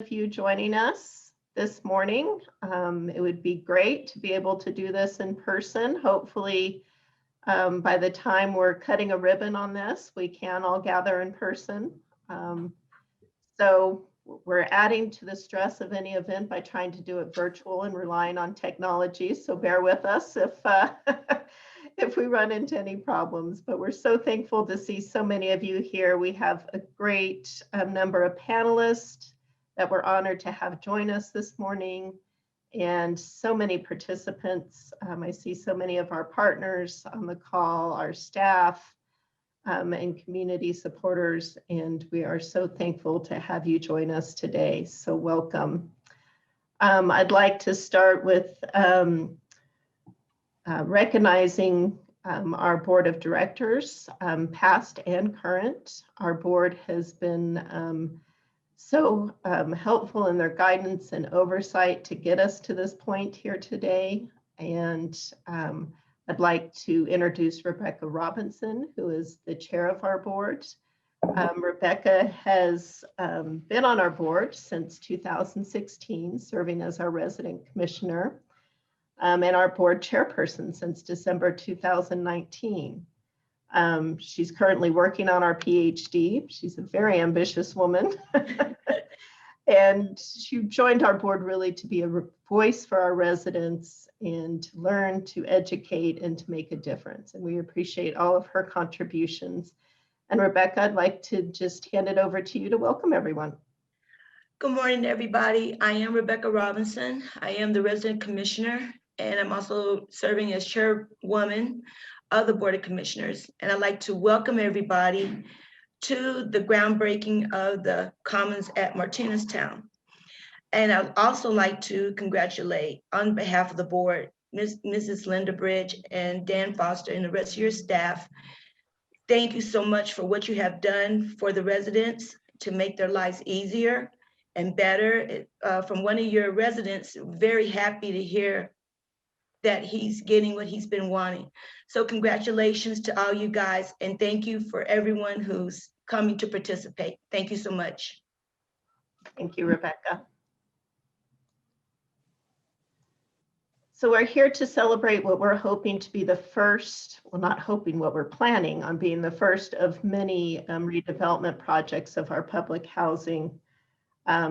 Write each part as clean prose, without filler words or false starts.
of you joining us this morning. It would be great to be able to do this in person. Hopefully, by the time we're cutting a ribbon on this, we can all gather in person. So we're adding to the stress of any event by trying to do it virtual and relying on technology. So bear with us if if we run into any problems, but we're so thankful to see so many of you here. We have a great number of panelists that we're honored to have join us this morning, and so many participants. I see so many of our partners on the call, our staff, and community supporters, and we are so thankful to have you join us today. So welcome. I'd like to start with recognizing our board of directors, past and current. Our board has been so helpful in their guidance and oversight to get us to this point here today. And I'd like to introduce Rebecca Robinson, who is the chair of our board. Rebecca has been on our board since 2016, serving as our resident commissioner, and our board chairperson since December 2019. She's currently working on our PhD. She's a very ambitious woman. And she joined our board really to be a voice for our residents and to learn, to educate, and to make a difference. And we appreciate all of her contributions. And Rebecca, I'd like to just hand it over to you to welcome everyone. Good morning, everybody. I am Rebecca Robinson. I am the resident commissioner, and I'm also serving as chairwoman of the Board of Commissioners. And I'd like to welcome everybody to the groundbreaking of the Commons at Martineztown. And I'd also like to congratulate, on behalf of the board, Mrs. Linda Bridge and Dan Foster and the rest of your staff. Thank you so much for what you have done for the residents to make their lives easier and better. From one of your residents, very happy to hear that he's getting what he's been wanting. So congratulations to all you guys, and thank you for everyone who's coming to participate. Thank you so much. Thank you, Rebecca. So we're here to celebrate what we're hoping to be the first, well, not hoping, what we're planning on being the first of many redevelopment projects of our public housing.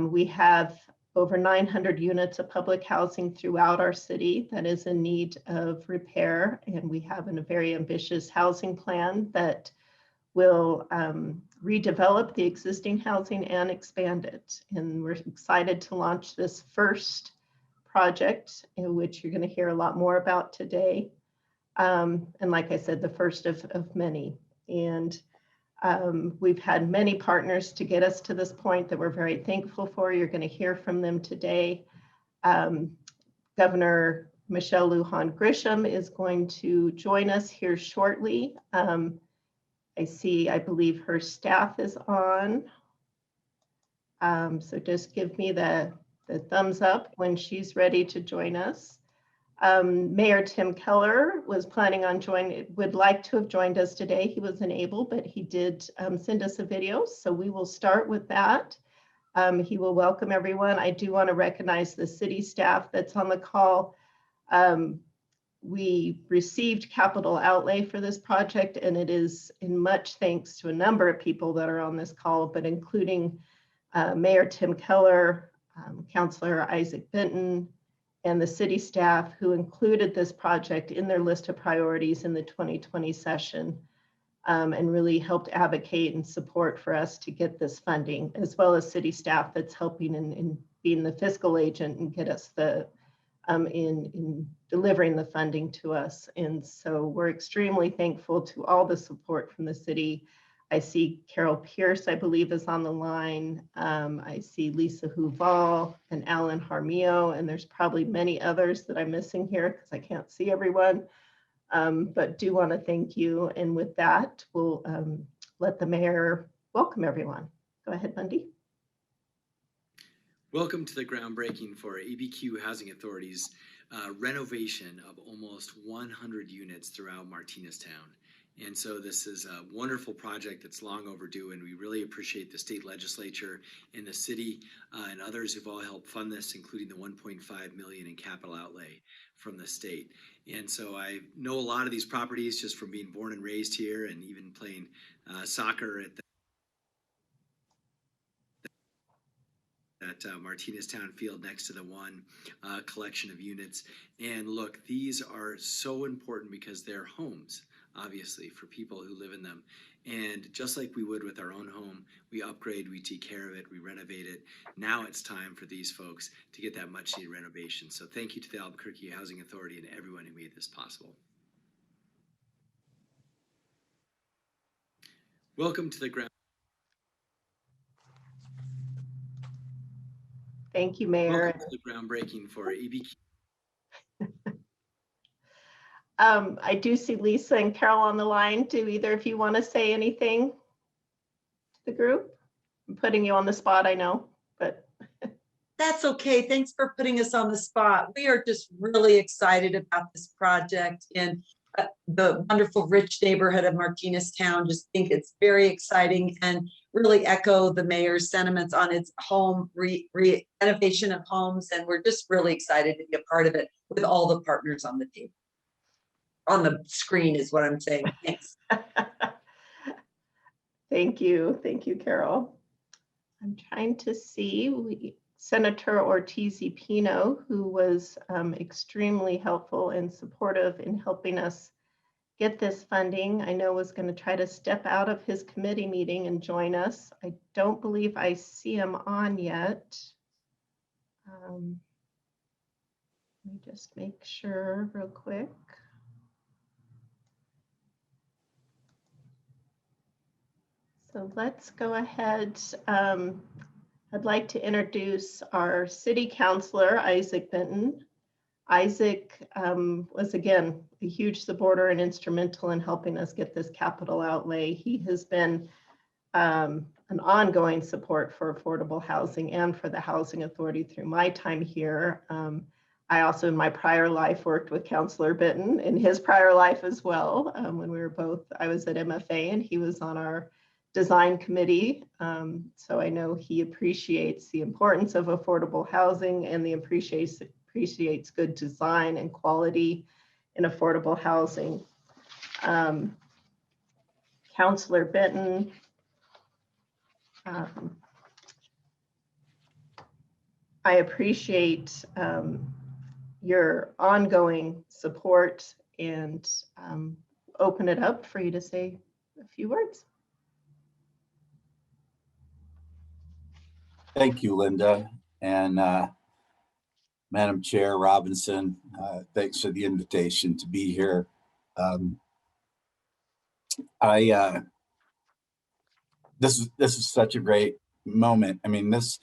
We have over 900 units of public housing throughout our city that is in need of repair. And we have a very ambitious housing plan that will redevelop the existing housing and expand it. And we're excited to launch this first project, in which you're going to hear a lot more about today. And like I said, the first of many. And we've had many partners to get us to this point that we're very thankful for. You're going to hear from them today. Governor Michelle Lujan Grisham is going to join us here shortly. I believe her staff is on. So just give me the thumbs up when she's ready to join us. Mayor Tim Keller was planning on would like to have joined us today. He was unable, but he did send us a video. So we will start with that. He will welcome everyone. I do want to recognize the city staff that's on the call. We received capital outlay for this project, and it is in much thanks to a number of people that are on this call, but including Mayor Tim Keller, Councilor Isaac Benton, and the city staff who included this project in their list of priorities in the 2020 session, and really helped advocate and support for us to get this funding, as well as city staff that's helping in being the fiscal agent and get us in delivering the funding to us. And so we're extremely thankful to all the support from the city. I see Carol Pierce, I believe, is on the line. I see Lisa Huval and Alan Harmio, and there's probably many others that I'm missing here because I can't see everyone, but do want to thank you. And with that, we'll let the mayor welcome everyone. Go ahead, Bundy. Welcome to the groundbreaking for ABQ Housing Authority's renovation of almost 100 units throughout Martineztown. And so this is a wonderful project that's long overdue, and we really appreciate the state legislature and the city and others who've all helped fund this, including the 1.5 million in capital outlay from the state. And so I know a lot of these properties just from being born and raised here, and even playing soccer at that Martineztown field next to the one collection of units. And look, these are so important because they're homes, obviously, for people who live in them. And just like we would with our own home, we upgrade, we take care of it, we renovate it. Now it's time for these folks to get that much needed renovation. So thank you to the Albuquerque Housing Authority and everyone who made this possible. Welcome to the ground. Thank you, Mayor. Welcome to the groundbreaking for EBQ. I do see Lisa and Carol on the line. Do either of you want to say anything to the group? I'm putting you on the spot, I know, but. That's okay. Thanks for putting us on the spot. We are just really excited about this project in the wonderful rich neighborhood of Martineztown. Just think it's very exciting and really echo the mayor's sentiments on its home renovation of homes. And we're just really excited to be a part of it with all the partners on the table. On the screen is what I'm saying. Thanks. Thank you. Thank you, Carol. I'm trying to see Senator Ortiz-Pino, who was extremely helpful and supportive in helping us get this funding. I know was going to try to step out of his committee meeting and join us. I don't believe I see him on yet. Let me just make sure real quick. So let's go ahead. I'd like to introduce our city councilor, Isaac Benton. Isaac was, again, a huge supporter and instrumental in helping us get this capital outlay. He has been an ongoing support for affordable housing and for the Housing Authority through my time here. I also, in my prior life, worked with Councilor Benton in his prior life as well. When we were both, I was at MFA and he was on our design committee. So I know he appreciates the importance of affordable housing and appreciates good design and quality in affordable housing. Councilor Benton, I appreciate your ongoing support and open it up for you to say a few words. Thank you, Linda, and Madam Chair Robinson, thanks for the invitation to be here. This is such a great moment. I mean, this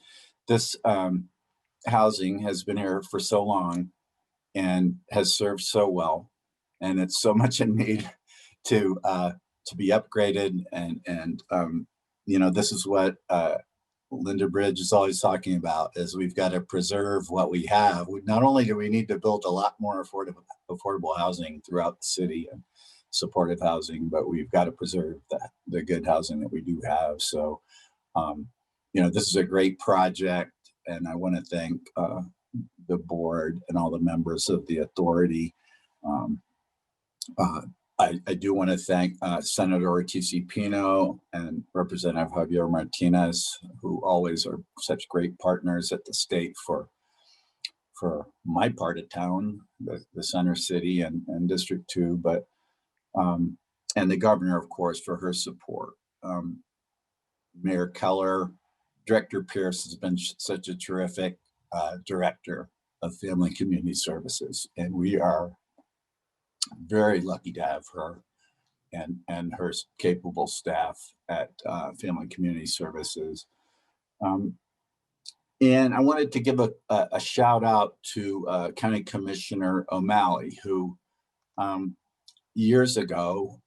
housing has been here for so long and has served so well, and it's so much in need to be upgraded. And you know, this is what Linda Bridge is always talking about, is we've got to preserve what we have. Not only do we need to build a lot more affordable housing throughout the city and supportive housing, but we've got to preserve the good housing that we do have. So, you know, this is a great project, and I want to thank the board and all the members of the authority. I do want to thank Senator Ortiz-Pino and Representative Javier Martinez, who always are such great partners at the state for my part of town, the center city and District 2, but and the governor, of course, for her support. Mayor Keller, Director Pierce has been such a terrific director of Family Community Services, and we are very lucky to have her and her capable staff at Family Community Services. And I wanted to give a shout out to County Commissioner O'Malley, who years ago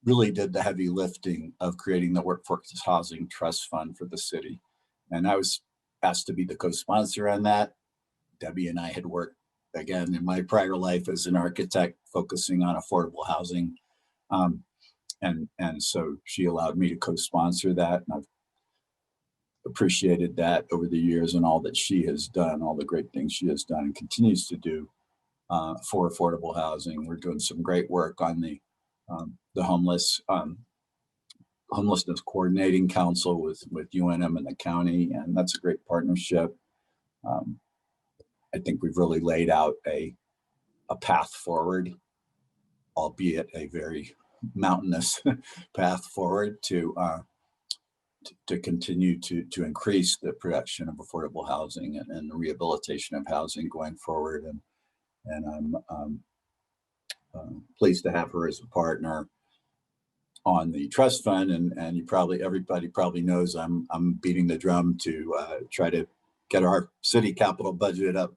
really did the heavy lifting of creating the Workforce Housing Trust Fund for the city. And I was asked to be the co-sponsor on that. Debbie and I had worked, again, in my prior life as an architect, focusing on affordable housing And so she allowed me to co-sponsor that, and I've appreciated that over the years and all that she has done, all the great things she has done and continues to do for affordable housing. We're doing some great work on the homelessness coordinating council with UNM and the county, and that's a great partnership. I think we've really laid out a path forward, albeit a very mountainous path forward to continue to increase the production of affordable housing and the rehabilitation of housing going forward. And I'm pleased to have her as a partner on the trust fund. And everybody probably knows I'm beating the drum to try to get our city capital budget up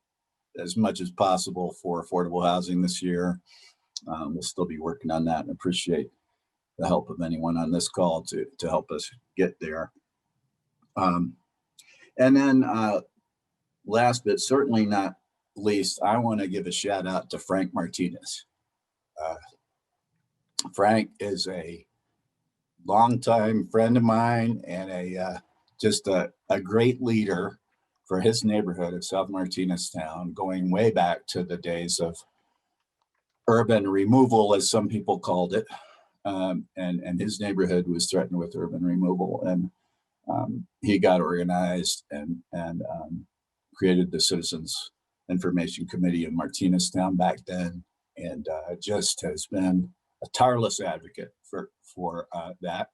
as much as possible for affordable housing this year. We'll still be working on that and appreciate the help of anyone on this call to help us get there. And then last but certainly not least, I want to give a shout out to Frank Martinez. Frank is a longtime friend of mine and just a great leader for his neighborhood of South Martineztown, going way back to the days of urban removal, as some people called it. And his neighborhood was threatened with urban removal. And he got organized and created the Citizens Information Committee in Martineztown back then, and just has been a tireless advocate for that,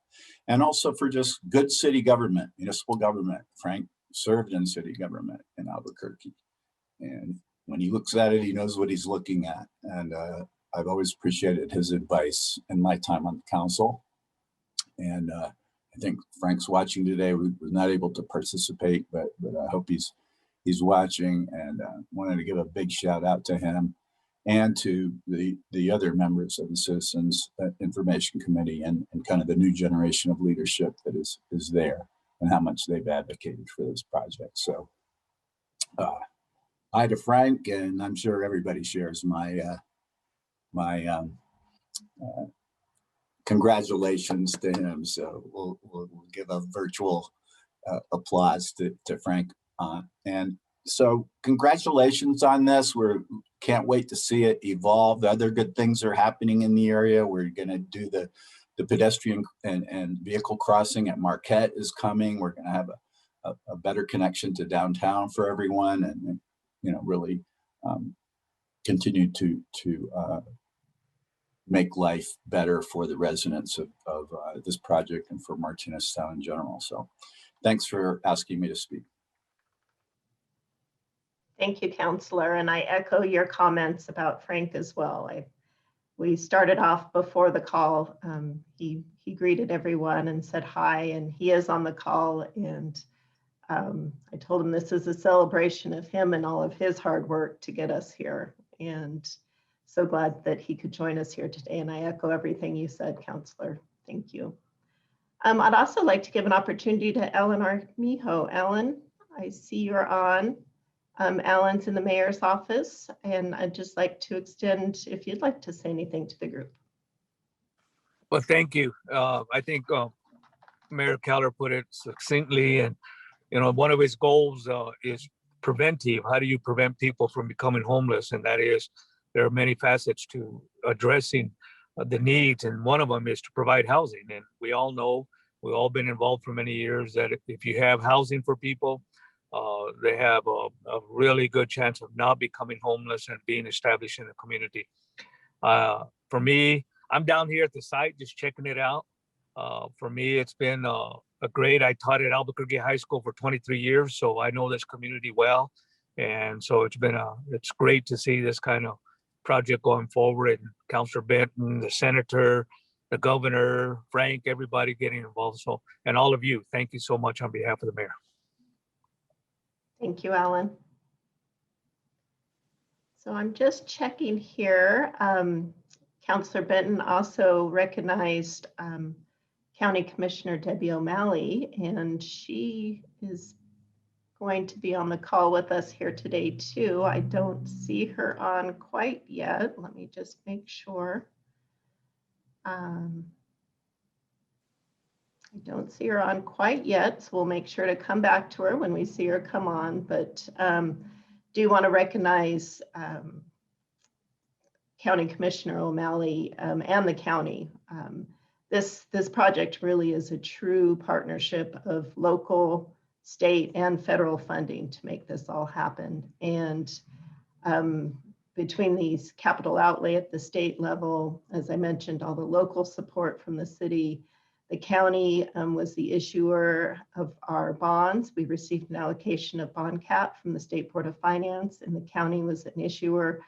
and also for just good city government, municipal government. Frank served in city government in Albuquerque, and when he looks at it, he knows what he's looking at. And I've always appreciated his advice in my time on the council. And I think Frank's watching today. We was not able to participate, but I hope he's watching, and wanted to give a big shout out to him and to the other members of the Citizens Information Committee and kind of the new generation of leadership that is there, and how much they've advocated for this project. So hi to Frank, and I'm sure everybody shares my congratulations to him. So we'll give a virtual applause to Frank. And so congratulations on this. We can't wait to see it evolve. The other good things are happening in the area. We're going to do the pedestrian and vehicle crossing at Marquette is coming. We're going to have a better connection to downtown for everyone, and really continue to make life better for the residents of this project and for Martineztown in general. So thanks for asking me to speak. Thank you, Councilor, and I echo your comments about Frank as well. We started off before the call. He greeted everyone and said hi, and he is on the call. And I told him this is a celebration of him and all of his hard work to get us here. And so glad that he could join us here today. And I echo everything you said, Councilor. Thank you. I'd also like to give an opportunity to Ellen Armijo. Ellen, I see you're on. Alan's in the mayor's office, and I'd just like to extend, if you'd like to say anything to the group. Well, thank you. I think Mayor Keller put it succinctly, and one of his goals is preventive. How do you prevent people from becoming homeless? And that is, there are many facets to addressing the needs, and one of them is to provide housing. And we all know, we've all been involved for many years, that if you have housing for people, they have a really good chance of not becoming homeless and being established in the community. For me, I'm down here at the site just checking it out. For me, it's been a great, I taught at Albuquerque High School for 23 years, so I know this community well. And so it's great to see this kind of project going forward, and Councilor Benton, the senator, the governor, Frank, everybody getting involved. So, and all of you, thank you so much on behalf of the mayor. Thank you, Alan. So I'm just checking here. Councilor Benton also recognized County Commissioner Debbie O'Malley, and she is going to be on the call with us here today too. I don't see her on quite yet. Let me just make sure. I don't see her on quite yet, so we'll make sure to come back to her when we see her come on, but do want to recognize County Commissioner O'Malley and the county. This project really is a true partnership of local, state, and federal funding to make this all happen. And between these capital outlay at the state level, as I mentioned, all the local support from the city, the county was the issuer of our bonds. We received an allocation of bond cap from the State Board of Finance, and the county was an issuer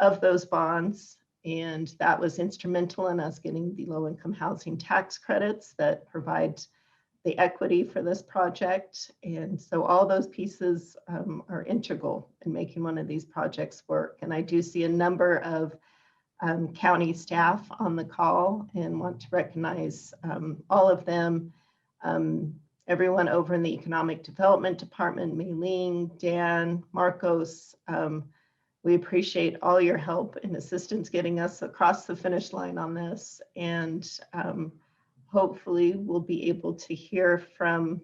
of those bonds. And that was instrumental in us getting the low-income housing tax credits that provide the equity for this project. And so all those pieces are integral in making one of these projects work. And I do see a number of county staff on the call and want to recognize all of them. Everyone over in the Economic Development Department, Maylene, Dan, Marcos, we appreciate all your help and assistance getting us across the finish line on this. And hopefully we'll be able to hear from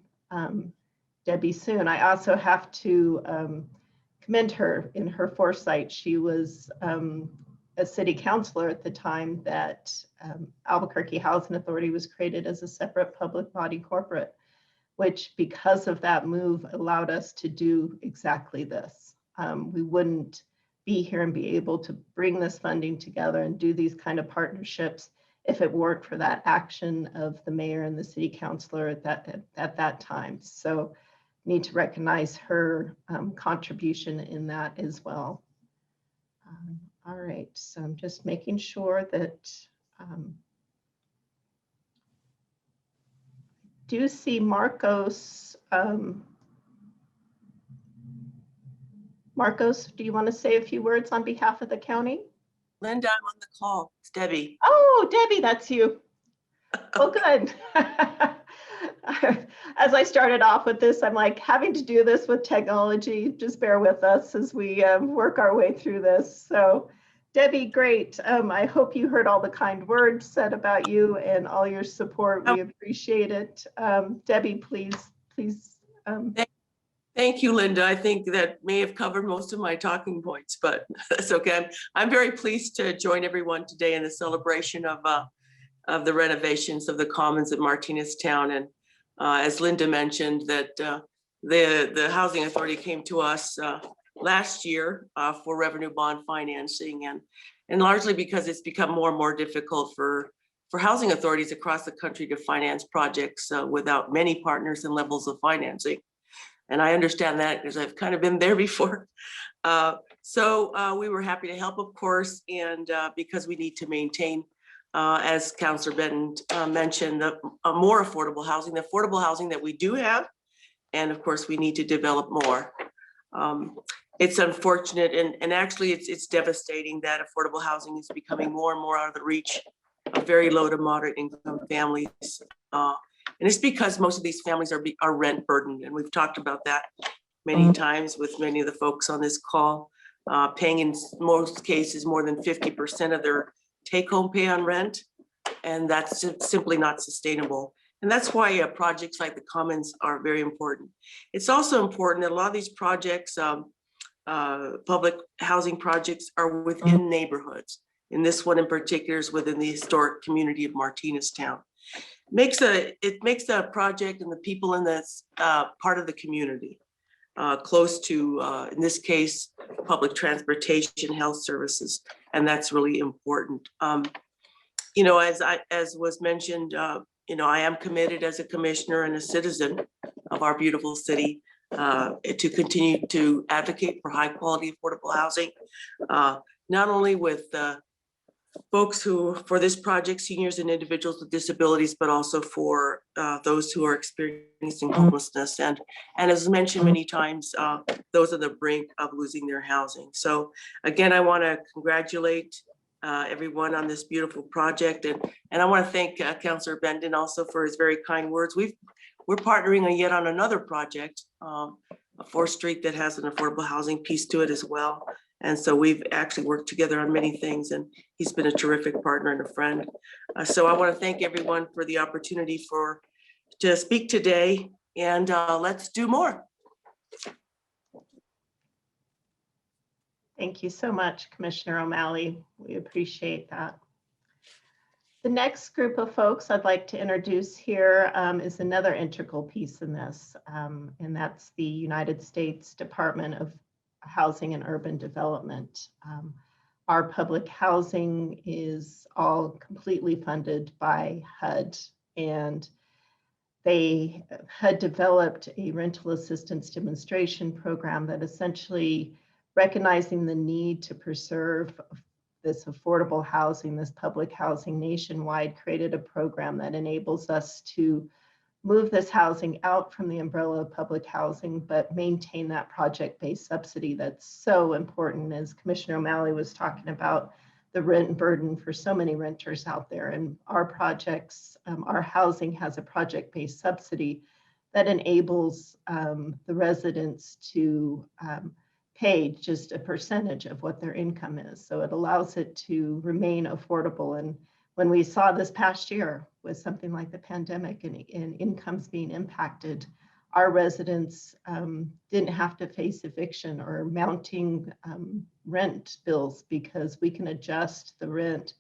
Debbie soon. I also have to commend her in her foresight. She was a city councilor at the time that Albuquerque Housing Authority was created as a separate public body corporate, which because of that move allowed us to do exactly this. We wouldn't be here and be able to bring this funding together and do these kind of partnerships if it weren't for that action of the mayor and the city councilor at that time. So need to recognize her contribution in that as well. All right, so I'm just making sure that do see Marcos. Marcos, do you want to say a few words on behalf of the county? Linda, I'm on the call. It's Debbie. Oh, Debbie, that's you. Well, good. As I started off with this, I'm like, having to do this with technology, just bear with us as we work our way through this. So Debbie, great. I hope you heard all the kind words said about you and all your support. We appreciate it. Debbie, please. Thank you, Linda. I think that may have covered most of my talking points, but that's okay. I'm very pleased to join everyone today in the celebration of the renovations of the Commons at Martineztown. And as Linda mentioned, that the Housing Authority came to us last year for revenue bond financing, and largely because it's become more and more difficult for housing authorities across the country to finance projects without many partners and levels of financing. And I understand that because I've kind of been there before. So we were happy to help, of course, and because we need to maintain, as Councillor Benton mentioned, a more affordable housing, the affordable housing that we do have. And of course, we need to develop more. It's unfortunate, and actually it's devastating that affordable housing is becoming more and more out of the reach of very low to moderate income families. And it's because most of these families are rent burdened. And we've talked about that many times with many of the folks on this call, paying in most cases more than 50% of their take-home pay on rent. And that's simply not sustainable. And that's why projects like the Commons are very important. It's also important that a lot of these projects, public housing projects, are within neighborhoods. And this one in particular is within the historic community of Martineztown. It makes the project and the people in this part of the community, close to, in this case, public transportation, health services, and that's really important. You know, as was mentioned, you know, I am committed as a commissioner and a citizen of our beautiful city to continue to advocate for high quality affordable housing, not only with folks who, for this project, seniors and individuals with disabilities, but also for those who are experiencing homelessness. And as mentioned many times, those on the brink of losing their housing. So again, I want to congratulate everyone on this beautiful project. And I want to thank Councillor Benton also for his very kind words. We're partnering yet on another project, a 4th Street that has an affordable housing piece to it as well. And so we've actually worked together on many things, and he's been a terrific partner and a friend. So I want to thank everyone for the opportunity to speak today, and let's do more. Thank you so much, Commissioner O'Malley. We appreciate that. The next group of folks I'd like to introduce here is another integral piece in this, and that's the United States Department of Housing and Urban Development. Our public housing is all completely funded by HUD, and they had developed a rental assistance demonstration program that essentially, recognizing the need to preserve this affordable housing, this public housing nationwide, created a program that enables us to move this housing out from the umbrella of public housing, but maintain that project-based subsidy that's so important, as Commissioner O'Malley was talking about, the rent burden for so many renters out there. And our projects, our housing has a project-based subsidy that enables the residents to pay just a percentage of what their income is. So it allows it to remain affordable. And when we saw this past year with something like the pandemic and incomes being impacted, our residents didn't have to face eviction or mounting rent bills, because we can adjust the rent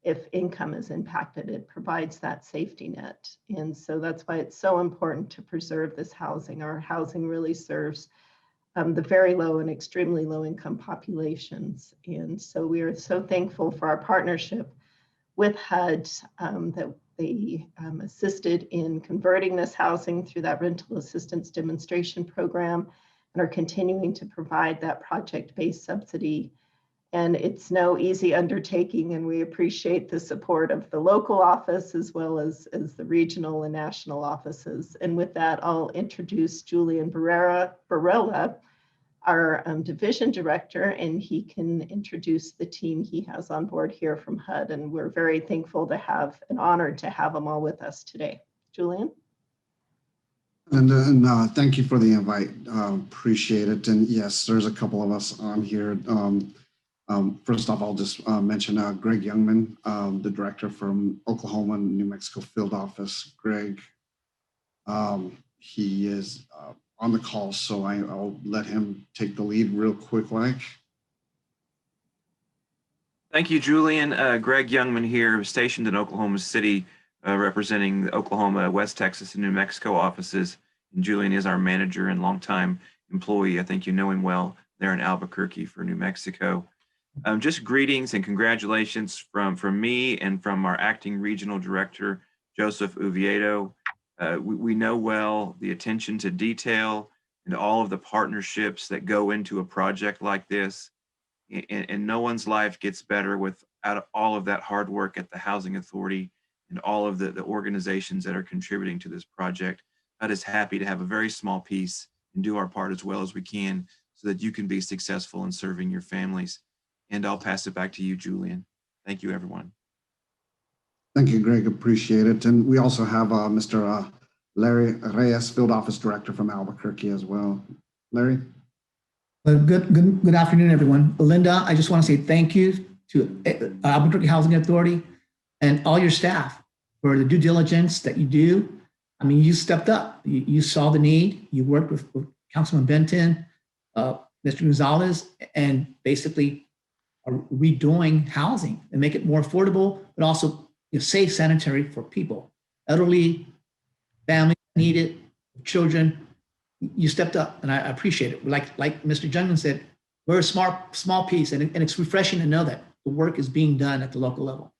if income is impacted. It provides that safety net. And so that's why it's so important to preserve this housing. Our housing really serves the very low and extremely low income populations. And so we are so thankful for our partnership with HUD that they assisted in converting this housing through that rental assistance demonstration program, and are continuing to provide that project-based subsidy. And it's no easy undertaking, and we appreciate the support of the local office as well as the regional and national offices. And with that, I'll introduce Julian Barella, our division director, and he can introduce the team he has on board here from HUD. And we're very thankful to have and honored to have them all with us today. Julian? And thank you for the invite. Appreciate it. And yes, there's a couple of us on here. First off, I'll just mention Greg Youngman, the director from Oklahoma and New Mexico field office. Greg, he is on the call, so I'll let him take the lead real quick. Thank you, Julian. Greg Youngman here, stationed in Oklahoma City, representing the Oklahoma, West Texas, and New Mexico offices. And Julian is our manager and longtime employee. I think you know him well there in Albuquerque for New Mexico. Just greetings and congratulations from me and from our acting regional director, Joseph Oviedo. We know well the attention to detail and all of the partnerships that go into a project like this. And no one's life gets better without all of that hard work at the Housing Authority and all of the organizations that are contributing to this project. I'm just happy to have a very small piece and do our part as well as we can so that you can be successful in serving your families. And I'll pass it back to you, Julian. Thank you, everyone. Thank you, Greg. Appreciate it. And we also have Mr. Larry Reyes, field office director from Albuquerque as well. Larry? Good afternoon, everyone. Linda, I just want to say thank you to Albuquerque Housing Authority and all your staff for the due diligence that you do. I mean, you stepped up. You saw the need. You worked with Councilman Benton, Mr. Gonzalez, and basically are redoing housing and make it more affordable, but also safe, sanitary for people, elderly, families need it, children. You stepped up, and I appreciate it. Like Mr. Jungman said, we're a small piece, and it's refreshing to know that the work is being done at the local level.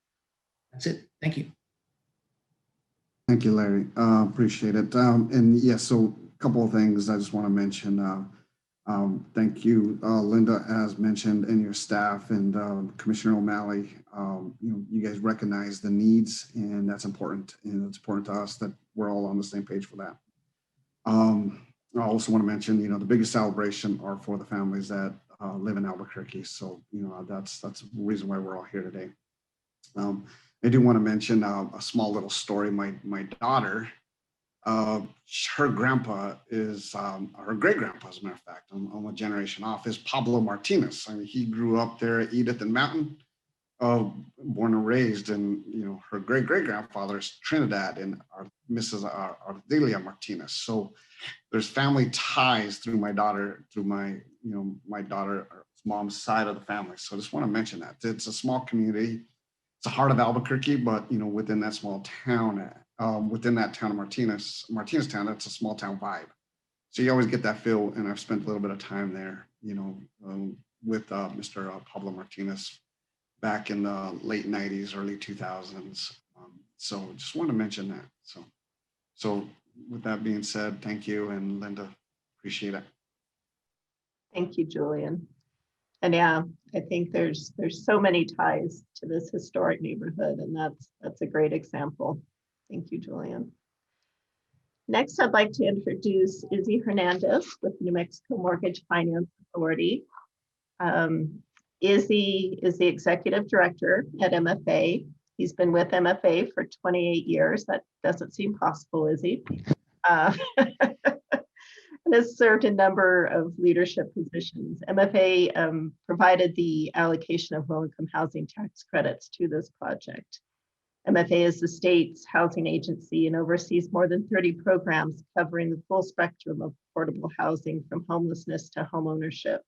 That's it. Thank you. Thank you, Larry. Appreciate it. And yes, so a couple of things I just want to mention. Thank you, Linda, as mentioned, and your staff, and Commissioner O'Malley. You guys recognize the needs, and that's important. And it's important to us that we're all on the same page for that. I also want to mention, the biggest celebration are for the families that live in Albuquerque. So, that's the reason why we're all here today. I do want to mention a small little story. My daughter Uh, her grandpa is, her great grandpa, as a matter of fact, I'm a generation off, is Pablo Martinez. I mean, he grew up there at Edith and Mountain, born and raised, and her great great grandfather is Trinidad and our Mrs. Ardelia Martinez. So there's family ties through my daughter, through my daughter's mom's side of the family. So I just want to mention that it's a small community. It's the heart of Albuquerque, but within that small town, within that town of Martineztown, that's a small town vibe. So you always get that feel, and I've spent a little bit of time there, with Mr. Pablo Martinez back in the late 90s, early 2000s. So just want to mention that. So with that being said, thank you, and Linda, appreciate it. Thank you, Julian. And yeah, I think there's so many ties to this historic neighborhood, and that's a great example. Thank you, Julian. Next, I'd like to introduce Izzy Hernandez with New Mexico Mortgage Finance Authority. Izzy is the executive director at MFA. He's been with MFA for 28 years. That doesn't seem possible, Izzy. And has served a number of leadership positions. MFA provided the allocation of low-income housing tax credits to this project. MFA is the state's housing agency and oversees more than 30 programs covering the full spectrum of affordable housing, from homelessness to homeownership.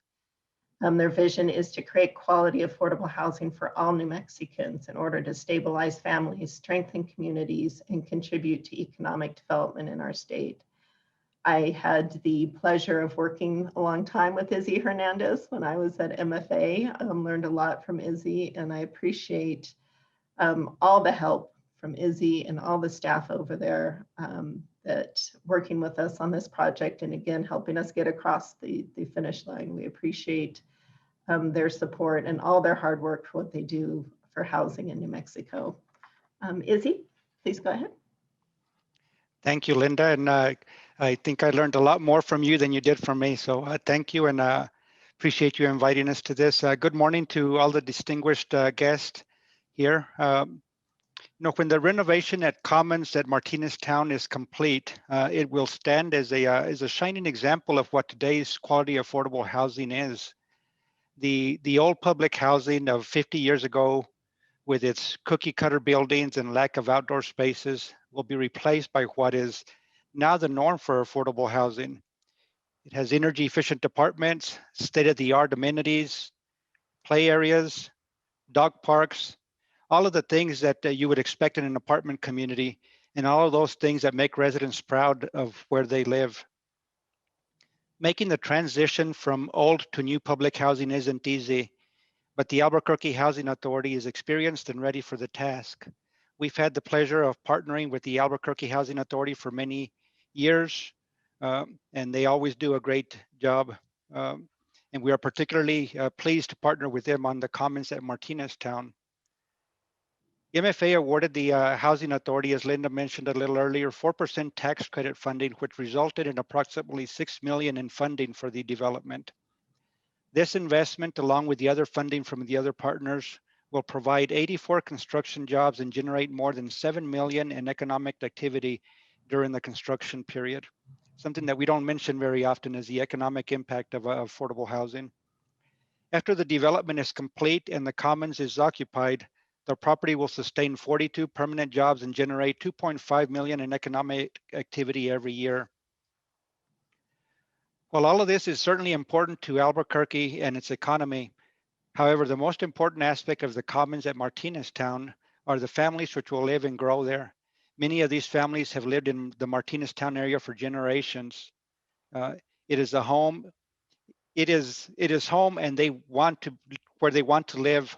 Their vision is to create quality, affordable housing for all New Mexicans in order to stabilize families, strengthen communities, and contribute to economic development in our state. I had the pleasure of working a long time with Izzy Hernandez when I was at MFA. Learned a lot from Izzy, and I appreciate all the help from Izzy and all the staff over there that working with us on this project, and again, helping us get across the finish line. We appreciate their support and all their hard work for what they do for housing in New Mexico. Izzy, please go ahead. Thank you, Linda. And I think I learned a lot more from you than you did from me. So thank you, and appreciate you inviting us to this. Good morning to all the distinguished guests here. When the renovation at Commons at Martineztown is complete, it will stand as a shining example of what today's quality affordable housing is. The old public housing of 50 years ago, with its cookie cutter buildings and lack of outdoor spaces, will be replaced by what is now the norm for affordable housing. It has energy efficient apartments, state-of-the-art amenities, play areas, dog parks, all of the things that you would expect in an apartment community, and all of those things that make residents proud of where they live. Making the transition from old to new public housing isn't easy, but the Albuquerque Housing Authority is experienced and ready for the task. We've had the pleasure of partnering with the Albuquerque Housing Authority for many years, and they always do a great job. And we are particularly pleased to partner with them on the Commons at Martineztown. MFA awarded the Housing Authority, as Linda mentioned a little earlier, 4% tax credit funding, which resulted in approximately $6 million in funding for the development. This investment, along with the other funding from the other partners, will provide 84 construction jobs and generate more than $7 million in economic activity during the construction period. Something that we don't mention very often is the economic impact of affordable housing. After the development is complete and the Commons is occupied, the property will sustain 42 permanent jobs and generate $2.5 million in economic activity every year. While all of this is certainly important to Albuquerque and its economy, however, the most important aspect of the Commons at Martineztown are the families which will live and grow there. Many of these families have lived in the Martineztown area for generations. It is a home. It is home, and they want to where they want to live.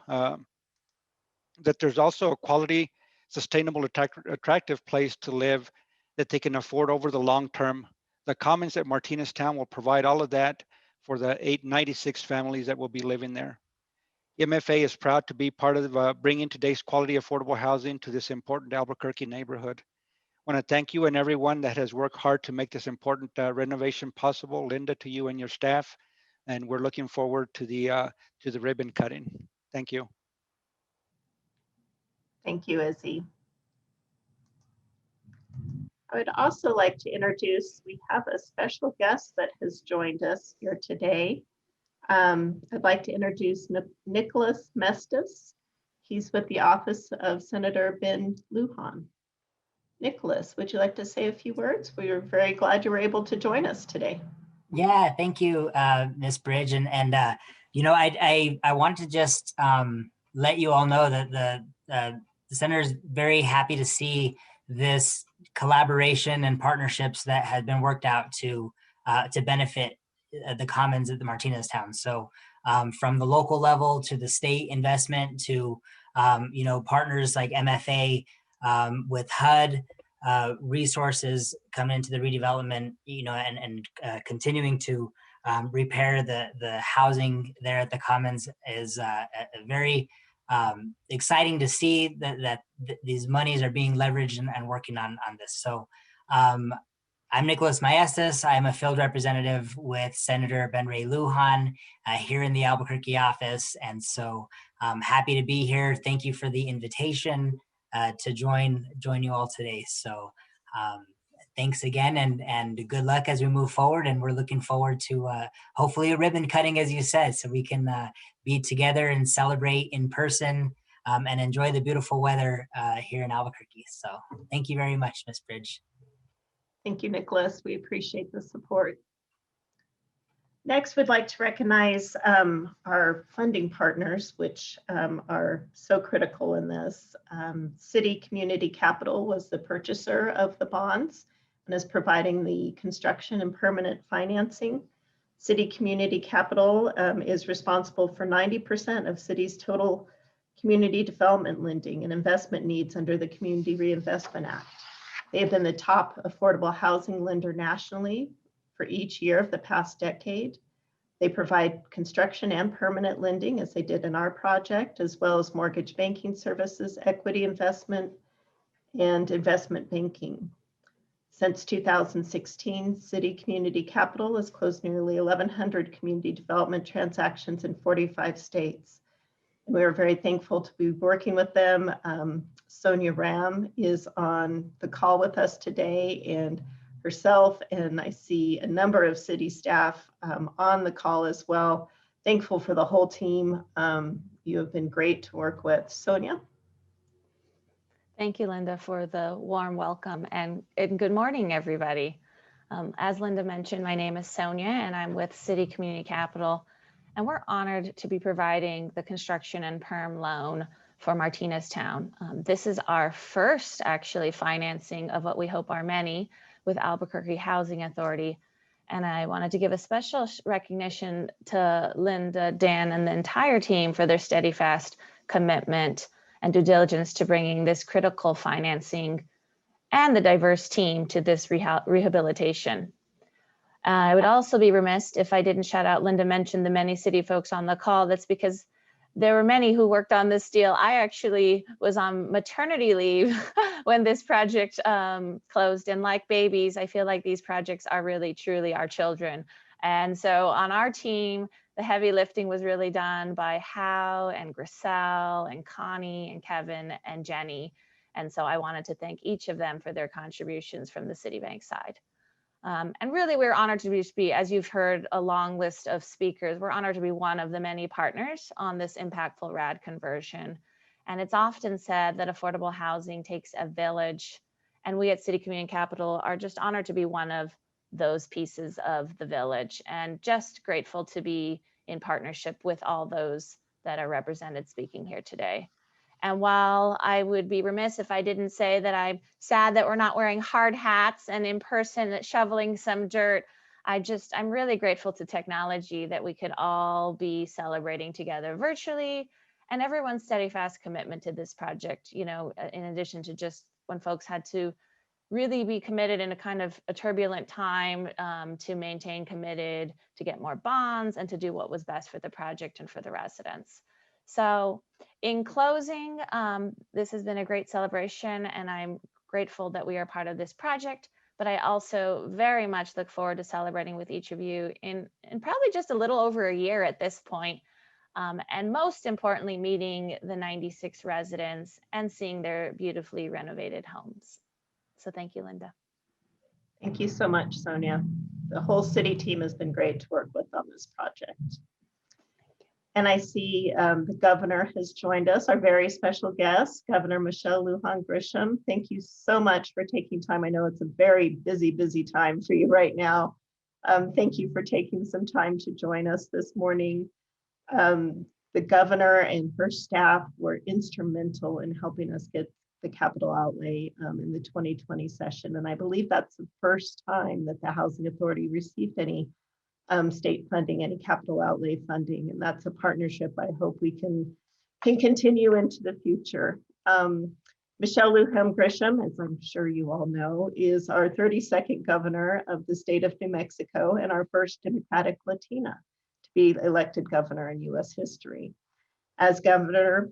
That there's also a quality, sustainable, attractive place to live that they can afford over the long term. The Commons at Martineztown will provide all of that for the 896 families that will be living there. MFA is proud to be part of bringing today's quality affordable housing to this important Albuquerque neighborhood. I want to thank you and everyone that has worked hard to make this important renovation possible. Linda, to you and your staff, and we're looking forward to the ribbon cutting. Thank you. Thank you, Izzy. I would also like to introduce, we have a special guest that has joined us here today. I'd like to introduce Nicholas Mestis. He's with the office of Senator Ben Lujan. Nicholas, would you like to say a few words? We are very glad you were able to join us today. Yeah, thank you, Ms. Bridge. You know, I want to just let you all know that the center is very happy to see this collaboration and partnerships that had been worked out to benefit the commons at the Martineztown. So from the local level to the state investment to you know, partners like MFA with HUD. Resources coming into the redevelopment, you know, and continuing to repair the housing there at the Commons is very exciting to see that these monies are being leveraged and working on this. So I'm Nicholas Maestas. I'm a field representative with Senator Ben Ray Lujan here in the Albuquerque office. And so I'm happy to be here. Thank you for the invitation to join you all today. So thanks again and good luck as we move forward. And we're looking forward to hopefully a ribbon cutting, as you said, so we can be together and celebrate in person and enjoy the beautiful weather here in Albuquerque. So thank you very much, Ms. Bridge. Thank you, Nicholas. We appreciate the support. Next, we'd like to recognize our funding partners, which are so critical in this. City Community Capital was the purchaser of the bonds and is providing the construction and permanent financing. City Community Capital is responsible for 90% of city's total community development lending and investment needs under the Community Reinvestment Act. They have been the top affordable housing lender nationally for each year of the past decade. They provide construction and permanent lending, as they did in our project, as well as mortgage banking services, equity investment, and investment banking. Since 2016, City Community Capital has closed nearly 1,100 community development transactions in 45 states. And we are very thankful to be working with them. Sonia Ram is on the call with us today, and herself, and I see a number of city staff on the call as well. Thankful for the whole team. You have been great to work with. Sonia? Thank you, Linda, for the warm welcome, and good morning, everybody. As Linda mentioned, my name is Sonia, and I'm with City Community Capital, and we're honored to be providing the construction and perm loan for Martineztown. This is our first, actually, financing of what we hope are many with Albuquerque Housing Authority. And I wanted to give a special recognition to Linda, Dan, and the entire team for their steadfast commitment and due diligence to bringing this critical financing and the diverse team to this rehabilitation. I would also be remiss if I didn't shout out, Linda mentioned the many city folks on the call. That's because there were many who worked on this deal. I actually was on maternity leave when this project closed, and like babies, I feel like these projects are really, truly our children. And so on our team, the heavy lifting was really done by Hal and Griselle and Connie and Kevin and Jenny. And so I wanted to thank each of them for their contributions from the Citibank side. And really, we're honored to be, as you've heard, a long list of speakers. We're honored to be one of the many partners on this impactful RAD conversion. And it's often said that affordable housing takes a village. And we at City Community Capital are just honored to be one of those pieces of the village, and just grateful to be in partnership with all those that are represented speaking here today. And while I would be remiss if I didn't say that I'm sad that we're not wearing hard hats and in person shoveling some dirt, I'm really grateful to technology that we could all be celebrating together virtually, and everyone's steadfast commitment to this project, you know, in addition to just when folks had to really be committed in a kind of a turbulent time to maintain committed, to get more bonds, and to do what was best for the project and for the residents. So in closing, this has been a great celebration, and I'm grateful that we are part of this project, but I also very much look forward to celebrating with each of you in probably just a little over a year at this point. And most importantly, meeting the 96 residents and seeing their beautifully renovated homes. So thank you, Linda. Thank you so much, Sonia. The whole city team has been great to work with on this project. And I see the governor has joined us, our very special guest, Governor Michelle Lujan Grisham. Thank you so much for taking time. I know it's a very busy, busy time for you right now. Thank you for taking some time to join us this morning. The governor and her staff were instrumental in helping us get the capital outlay in the 2020 session. And I believe that's the first time that the Housing Authority received any state funding, any capital outlay funding. And that's a partnership I hope we can continue into the future. Michelle Lujan Grisham, as I'm sure you all know, is our 32nd governor of the state of New Mexico and our first Democratic Latina to be elected governor in US history. As governor,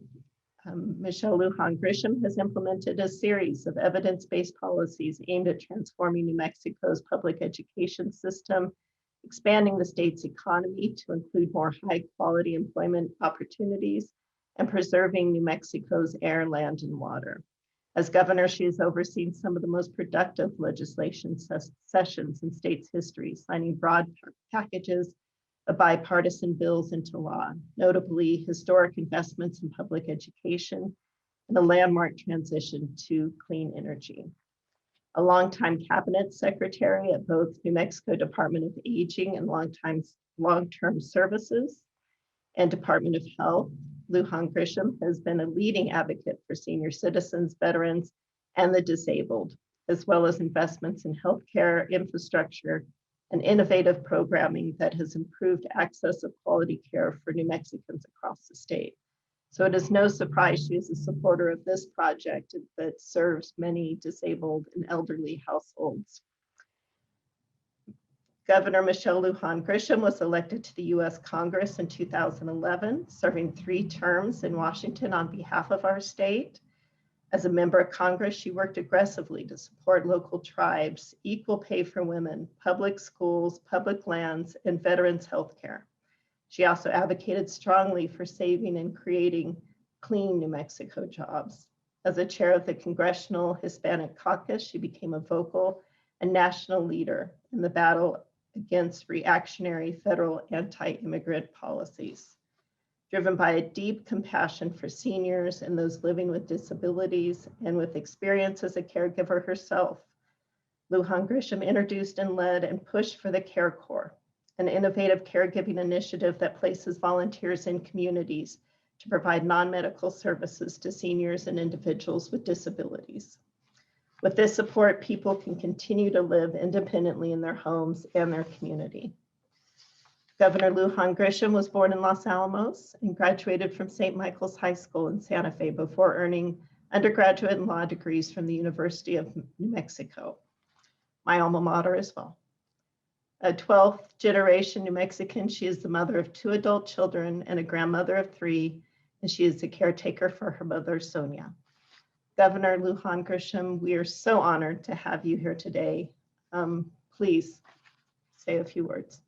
Michelle Lujan Grisham has implemented a series of evidence-based policies aimed at transforming New Mexico's public education system, expanding the state's economy to include more high-quality employment opportunities, and preserving New Mexico's air, land, and water. As governor, she has overseen some of the most productive legislation sessions in state's history, signing broad packages of bipartisan bills into law, notably historic investments in public education and a landmark transition to clean energy. A longtime cabinet secretary at both New Mexico Department of Aging and Long-Term Services and Department of Health, Lujan Grisham has been a leading advocate for senior citizens, veterans, and the disabled, as well as investments in healthcare infrastructure and innovative programming that has improved access of quality care for New Mexicans across the state. So it is no surprise she is a supporter of this project that serves many disabled and elderly households. Governor Michelle Lujan Grisham was elected to the US Congress in 2011, serving 3 terms in Washington on behalf of our state. As a member of Congress, she worked aggressively to support local tribes, equal pay for women, public schools, public lands, and veterans health care. She also advocated strongly for saving and creating clean New Mexico jobs. As a chair of the Congressional Hispanic Caucus, she became a vocal and national leader in the battle against reactionary federal anti-immigrant policies. Driven by a deep compassion for seniors and those living with disabilities and with experience as a caregiver herself, Lujan Grisham introduced and led and pushed for the Care Corps, an innovative caregiving initiative that places volunteers in communities to provide non-medical services to seniors and individuals with disabilities. With this support, people can continue to live independently in their homes and their community. Governor Lujan Grisham was born in Los Alamos and graduated from St. Michael's High School in Santa Fe before earning undergraduate and law degrees from the University of New Mexico, my alma mater as well. A 12th generation New Mexican, she is the mother of 2 adult children and a grandmother of 3, and she is the caretaker for her mother, Sonia. Governor Lujan Grisham, we are so honored to have you here today. Please say a few words.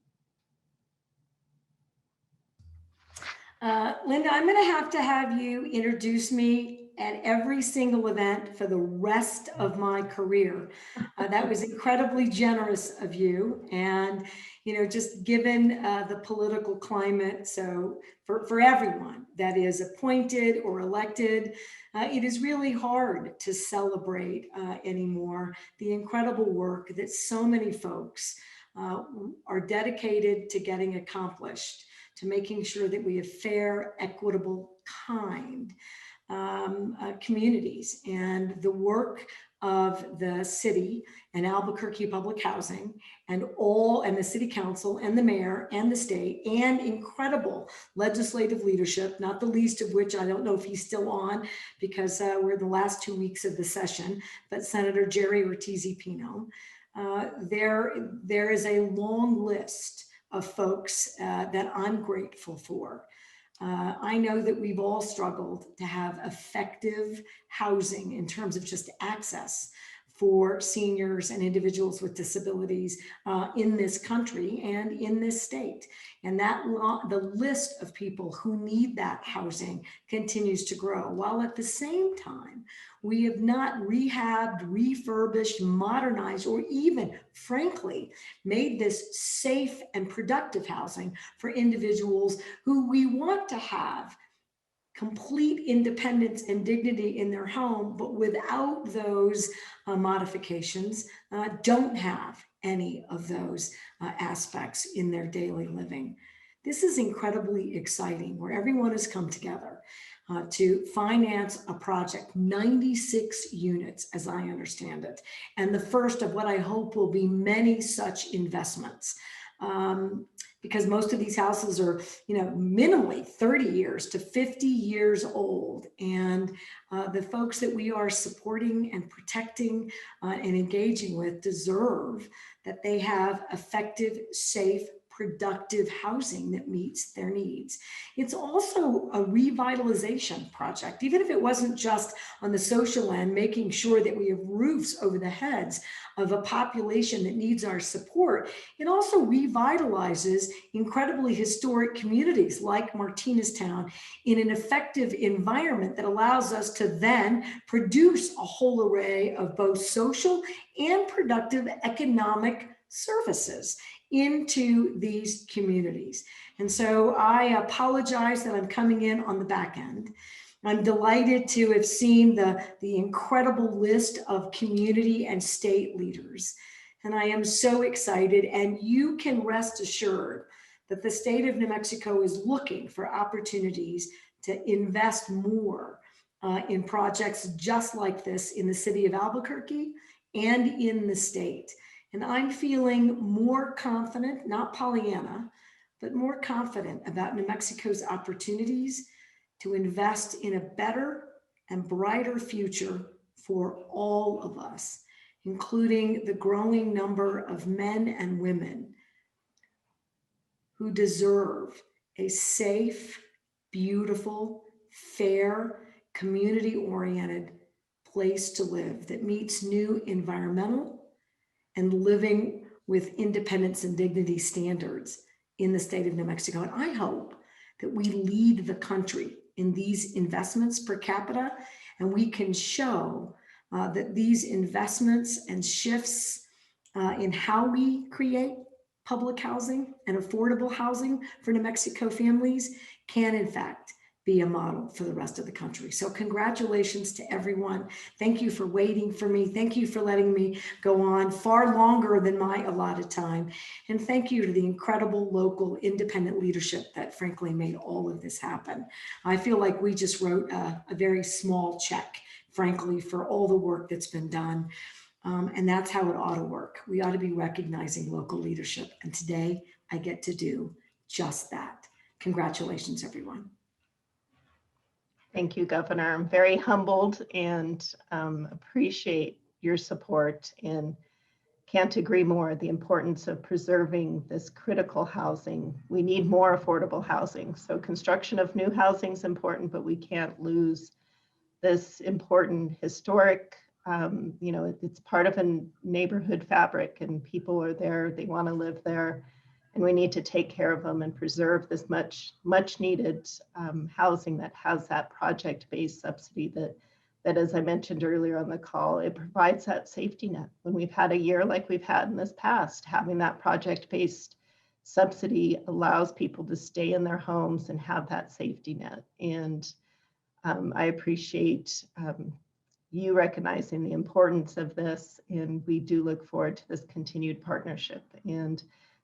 Linda, I'm going to have you introduce me at every single event for the rest of my career. That was incredibly generous of you. And, you know, just given the political climate, so for everyone that is appointed or elected, it is really hard to celebrate anymore the incredible work that so many folks are dedicated to getting accomplished, to making sure that we have fair, equitable, kind communities. And the work of the city and Albuquerque Public Housing and the city council and the mayor and the state and incredible legislative leadership, not the least of which I don't know if he's still on because we're in the last 2 weeks of the session, but Senator Jerry Ortiz-Pino. There is a long list of folks that I'm grateful for. I know that we've all struggled to have effective housing in terms of just access for seniors and individuals with disabilities in this country and in this state. And that the list of people who need that housing continues to grow, while at the same time, we have not rehabbed, refurbished, modernized, or even, frankly, made this safe and productive housing for individuals who we want to have complete independence and dignity in their home, but without those modifications, don't have any of those aspects in their daily living. This is incredibly exciting, where everyone has come together to finance a project, 96 units, as I understand it, and the first of what I hope will be many such investments. Because most of these houses are, minimally 30 years to 50 years old. And the folks that we are supporting and protecting and engaging with deserve that they have effective, safe, productive housing that meets their needs. It's also a revitalization project, even if it wasn't just on the social end, making sure that we have roofs over the heads of a population that needs our support. It also revitalizes incredibly historic communities like Martineztown in an effective environment that allows us to then produce a whole array of both social and productive economic services into these communities. And so I apologize that I'm coming in on the back end. I'm delighted to have seen the incredible list of community and state leaders. And I am so excited, and you can rest assured that the state of New Mexico is looking for opportunities to invest more in projects just like this in the city of Albuquerque and in the state. And I'm feeling more confident, not Pollyanna, but more confident about New Mexico's opportunities to invest in a better and brighter future for all of us, including the growing number of men and women who deserve a safe, beautiful, fair, community-oriented place to live that meets new environmental and living with independence and dignity standards in the state of New Mexico. And I hope that we lead the country in these investments per capita, and we can show that these investments and shifts in how we create public housing and affordable housing for New Mexico families can, in fact, be a model for the rest of the country. So congratulations to everyone. Thank you for waiting for me. Thank you for letting me go on far longer than my allotted time. And thank you to the incredible local independent leadership that frankly made all of this happen. I feel like we just wrote a very small check, frankly, for all the work that's been done. And that's how it ought to work. We ought to be recognizing local leadership. And today I get to do just that. Congratulations, everyone. Thank you, Governor. I'm very humbled and appreciate your support and can't agree more the importance of preserving this critical housing. We need more affordable housing. So construction of new housing is important, but we can't lose this important historic, it's part of a neighborhood fabric and people are there, they want to live there. And we need to take care of them and preserve this much needed housing that has that project-based subsidy that, as I mentioned earlier on the call, it provides that safety net. When we've had a year like we've had in this past, having that project-based subsidy allows people to stay in their homes and have that safety net. And I appreciate you recognizing the importance of this, and we do look forward to this continued partnership. And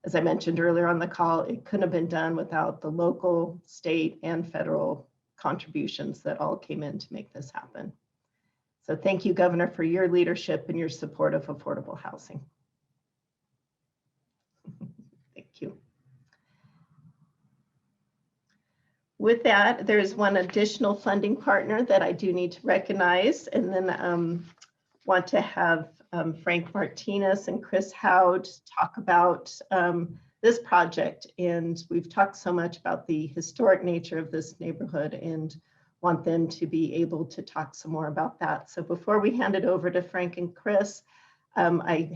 as I mentioned earlier on the call, it couldn't have been done without the local, state, and federal contributions that all came in to make this happen. So thank you, Governor, for your leadership and your support of affordable housing. Thank you. With that, there's one additional funding partner that I do need to recognize, and then want to have Frank Martinez and Chris Howd talk about this project. And we've talked so much about the historic nature of this neighborhood and want them to be able to talk some more about that. So before we hand it over to Frank and Chris, I'd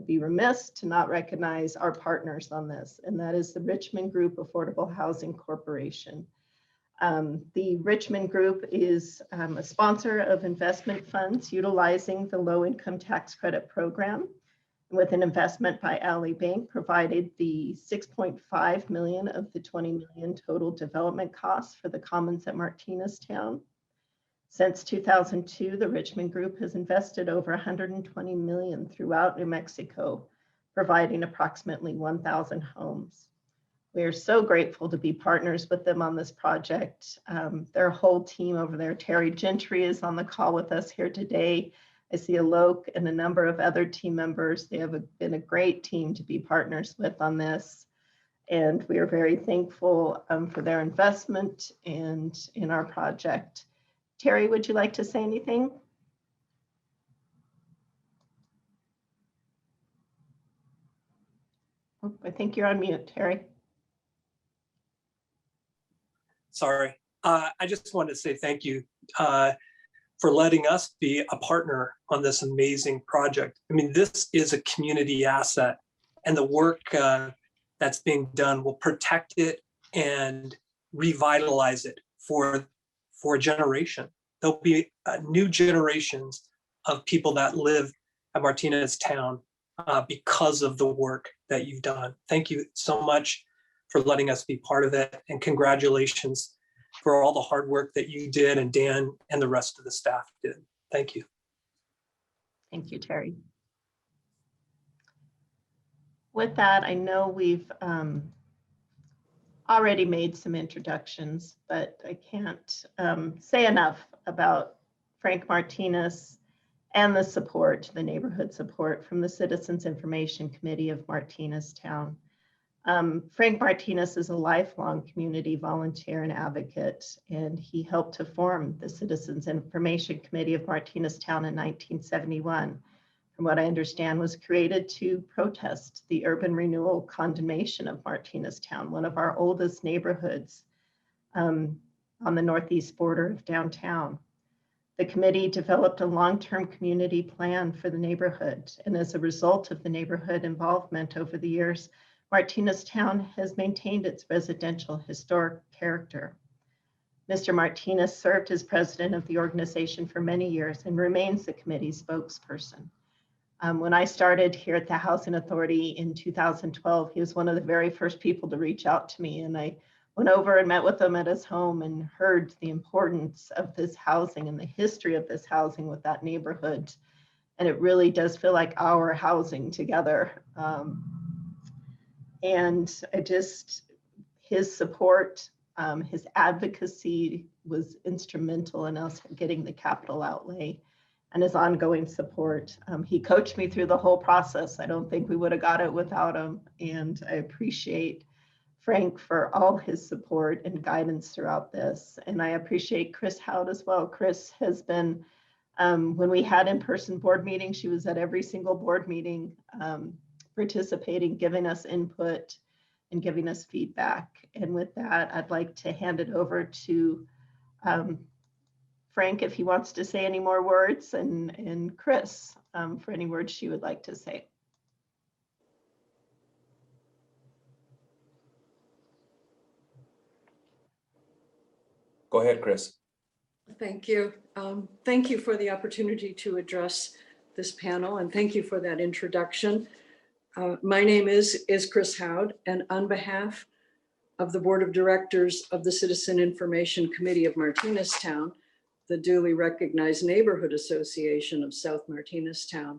be remiss to not recognize our partners on this, and that is the Richmond Group Affordable Housing Corporation. The Richmond Group is a sponsor of investment funds utilizing the low income tax credit program, with an investment by Ally Bank provided the 6.5 million of the 20 million total development costs for the commons at Martineztown. Since 2002, the Richmond Group has invested over 120 million throughout New Mexico, providing approximately 1,000 homes. We are so grateful to be partners with them on this project. Their whole team over there, Terry Gentry is on the call with us here today. I see Alok and a number of other team members. They have been a great team to be partners with on this. And we are very thankful for their investment and in our project. Terry, would you like to say anything? Oh, I think you're on mute, Terry. Sorry. I just wanted to say thank you for letting us be a partner on this amazing project. I mean, this is a community asset, and the work that's being done will protect it and revitalize it for a generation. There'll be new generations of people that live at Martineztown because of the work that you've done. Thank you so much for letting us be part of it, and congratulations for all the hard work that you did and Dan and the rest of the staff did. Thank you. Thank you, Terry. With that, I know we've already made some introductions, but I can't say enough about Frank Martinez and the support, the neighborhood support from the Citizens Information Committee of Martineztown. Frank Martinez is a lifelong community volunteer and advocate, and he helped to form the Citizens Information Committee of Martineztown in 1971. From what I understand, was created to protest the urban renewal condemnation of Martineztown, one of our oldest neighborhoods on the northeast border of downtown. The committee developed a long-term community plan for the neighborhood, and as a result of the neighborhood involvement over the years, Martineztown has maintained its residential historic character. Mr. Martinez served as president of the organization for many years and remains the committee's spokesperson. When I started here at the Housing Authority in 2012, he was one of the very first people to reach out to me, and I went over and met with him at his home and heard the importance of this housing and the history of this housing with that neighborhood. And it really does feel like our housing together. And his support, his advocacy was instrumental in us getting the capital outlay, and his ongoing support. He coached me through the whole process. I don't think we would have got it without him. And I appreciate Frank for all his support and guidance throughout this. And I appreciate Chris Howd as well. Chris has been, when we had in-person board meetings, she was at every single board meeting, participating, giving us input and giving us feedback. And with that, I'd like to hand it over to Frank if he wants to say any more words, and Chris for any words she would like to say. Go ahead, Chris. Thank you. Thank you for the opportunity to address this panel, and thank you for that introduction. My name is Chris Howd, and on behalf of the Board of Directors of the Citizen Information Committee of Martineztown, the duly recognized Neighborhood Association of South Martineztown,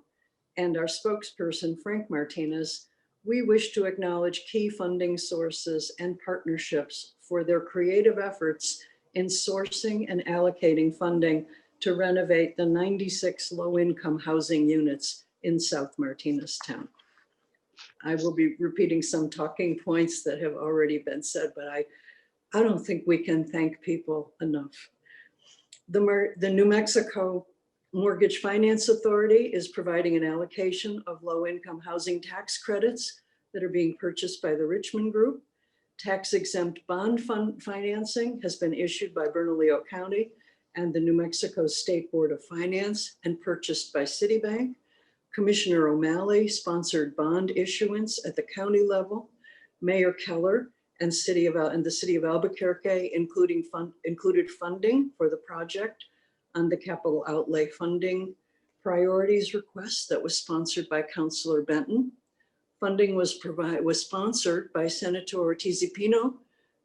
and our spokesperson, Frank Martinez, we wish to acknowledge key funding sources and partnerships for their creative efforts in sourcing and allocating funding to renovate the 96 low-income housing units in South Martineztown. I will be repeating some talking points that have already been said, but I don't think we can thank people enough. The New Mexico Mortgage Finance Authority is providing an allocation of low-income housing tax credits that are being purchased by the Richmond Group. Tax exempt bond fund financing has been issued by Bernalillo County and the New Mexico State Board of Finance and purchased by Citibank. Commissioner O'Malley sponsored bond issuance at the county level. Mayor Keller and the city of Albuquerque included funding for the project on the capital outlay funding priorities request that was sponsored by Councilor Benton. Funding was sponsored by Senator Ortiz-Pino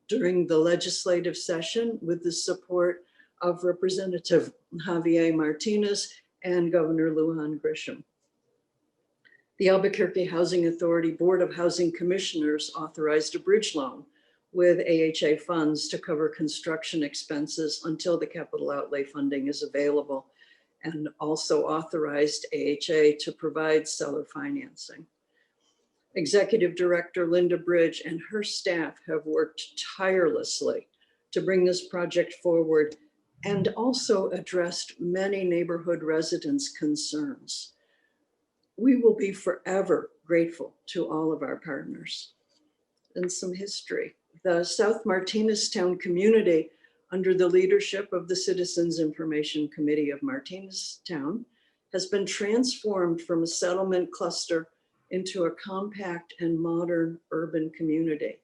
during the legislative session with the support of Representative Javier Martinez and Governor Lujan Grisham. The Albuquerque Housing Authority Board of Housing Commissioners authorized a bridge loan with AHA funds to cover construction expenses until the capital outlay funding is available, and also authorized AHA to provide seller financing. Executive Director Linda Bridge and her staff have worked tirelessly to bring this project forward and also addressed many neighborhood residents' concerns. We will be forever grateful to all of our partners. And some history. The South Martineztown community, under the leadership of the Citizens Information Committee of Martineztown, has been transformed from a settlement cluster into a compact and modern urban community.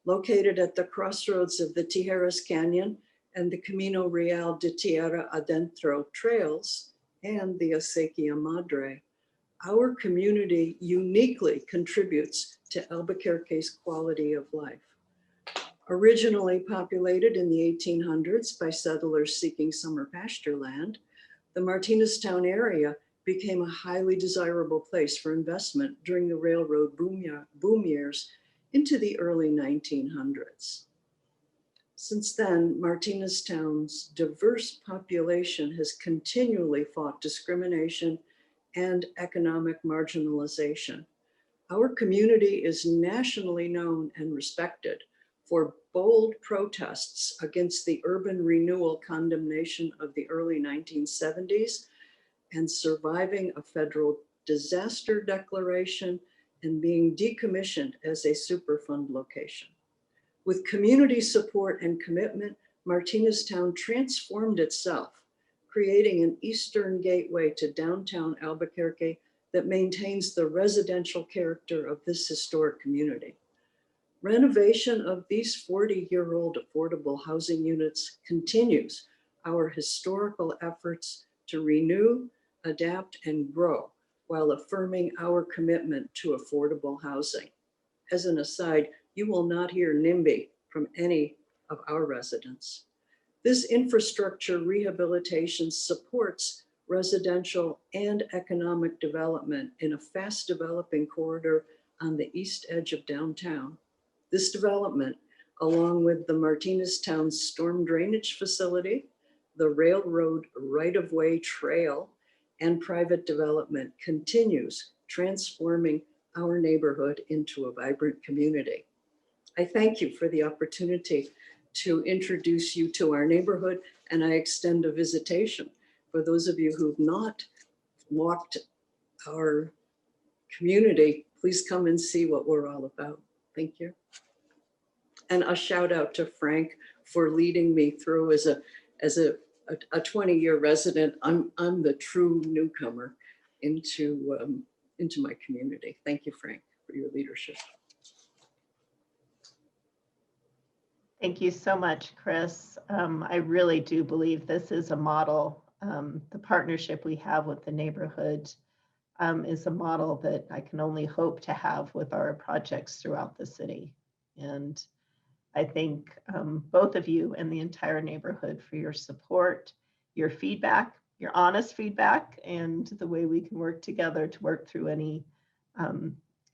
Located at the crossroads of the Tijeras Canyon and the Camino Real de Tierra Adentro trails and the Acequia Madre, our community uniquely contributes to Albuquerque's quality of life. Originally populated in the 1800s by settlers seeking summer pasture land, the Martineztown area became a highly desirable place for investment during the railroad boom years into the early 1900s. Since then, Martineztown's diverse population has continually fought discrimination and economic marginalization. Our community is nationally known and respected for bold protests against the urban renewal condemnation of the early 1970s and surviving a federal disaster declaration and being decommissioned as a Superfund location. With community support and commitment, Martineztown transformed itself, creating an eastern gateway to downtown Albuquerque that maintains the residential character of this historic community. Renovation of these 40-year-old affordable housing units continues our historical efforts to renew, adapt, and grow while affirming our commitment to affordable housing. As an aside, you will not hear NIMBY from any of our residents. This infrastructure rehabilitation supports residential and economic development in a fast developing corridor on the east edge of downtown. This development, along with the Martineztown storm drainage facility, the railroad right-of-way trail, and private development continues transforming our neighborhood into a vibrant community. I thank you for the opportunity to introduce you to our neighborhood, and I extend a visitation for those of you who've not walked our community. Please come and see what we're all about. Thank you. And a shout out to Frank for leading me through as a 20-year resident. I'm the true newcomer into my community. Thank you, Frank, for your leadership. Thank you so much, Chris. I really do believe this is a model. The partnership we have with the neighborhood is a model that I can only hope to have with our projects throughout the city. And I thank both of you and the entire neighborhood for your support, your feedback, your honest feedback, and the way we can work together to work through any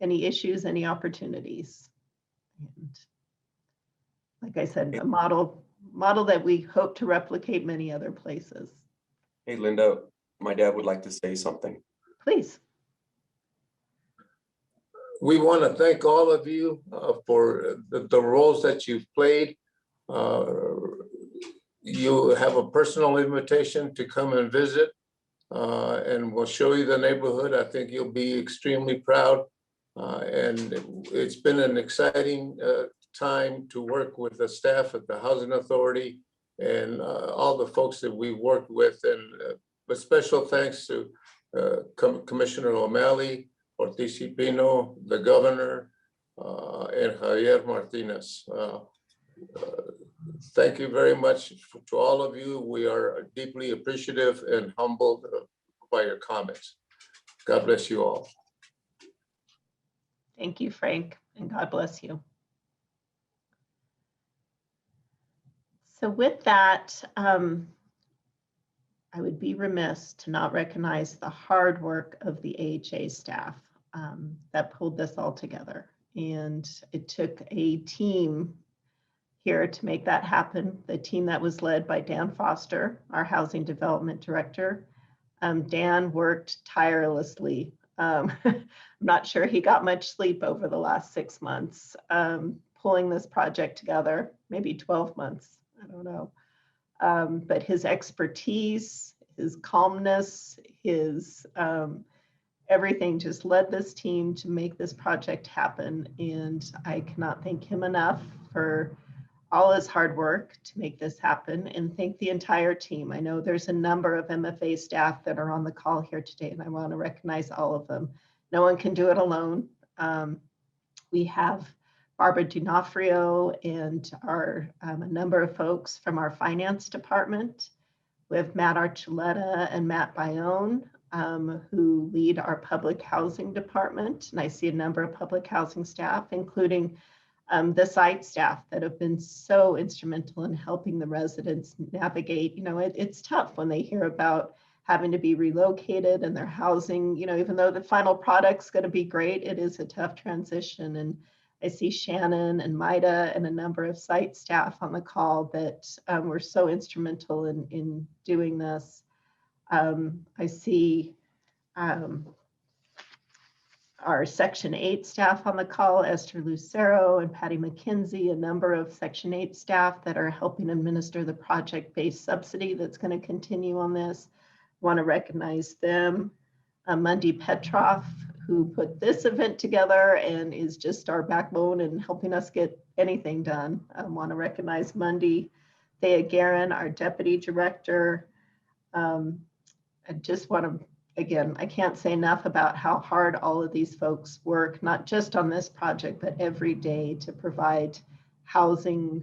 issues, any opportunities. And like I said, a model that we hope to replicate many other places. Hey, Linda, my dad would like to say something. Please. We want to thank all of you for the roles that you've played. You have a personal invitation to come and visit, and we'll show you the neighborhood. I think you'll be extremely proud. And it's been an exciting time to work with the staff at the Housing Authority and all the folks that we worked with. And a special thanks to Commissioner O'Malley, Ortiz y Pino, the governor, and Javier Martinez. Thank you very much to all of you. We are deeply appreciative and humbled by your comments. God bless you all. Thank you, Frank, and God bless you. So with that, I would be remiss to not recognize the hard work of the AHA staff that pulled this all together. And it took a team here to make that happen. The team that was led by Dan Foster, our Housing Development Director. Dan worked tirelessly. I'm not sure he got much sleep over the last 6 months, pulling this project together, maybe 12 months, I don't know. But his expertise, his calmness, his everything just led this team to make this project happen. And I cannot thank him enough for all his hard work to make this happen, and thank the entire team. I know there's a number of MFA staff that are on the call here today, and I want to recognize all of them. No one can do it alone. We have Barbara D'Onofrio and a number of folks from our finance department. We have Matt Archuleta and Matt Bayonne, who lead our public housing department. And I see a number of public housing staff, including the site staff that have been so instrumental in helping the residents navigate. You know, it's tough when they hear about having to be relocated and their housing, you know, even though the final product's going to be great, it is a tough transition. And I see Shannon and Maida and a number of site staff on the call that were so instrumental in doing this. I see our Section 8 staff on the call, Esther Lucero and Patty McKenzie, a number of Section 8 staff that are helping administer the project-based subsidy that's going to continue on this. I want to recognize them. Mundy Petroff, who put this event together and is just our backbone in helping us get anything done. I want to recognize Mundy. Thea Guerin, our Deputy Director. I just want to, again, I can't say enough about how hard all of these folks work, not just on this project, but every day to provide housing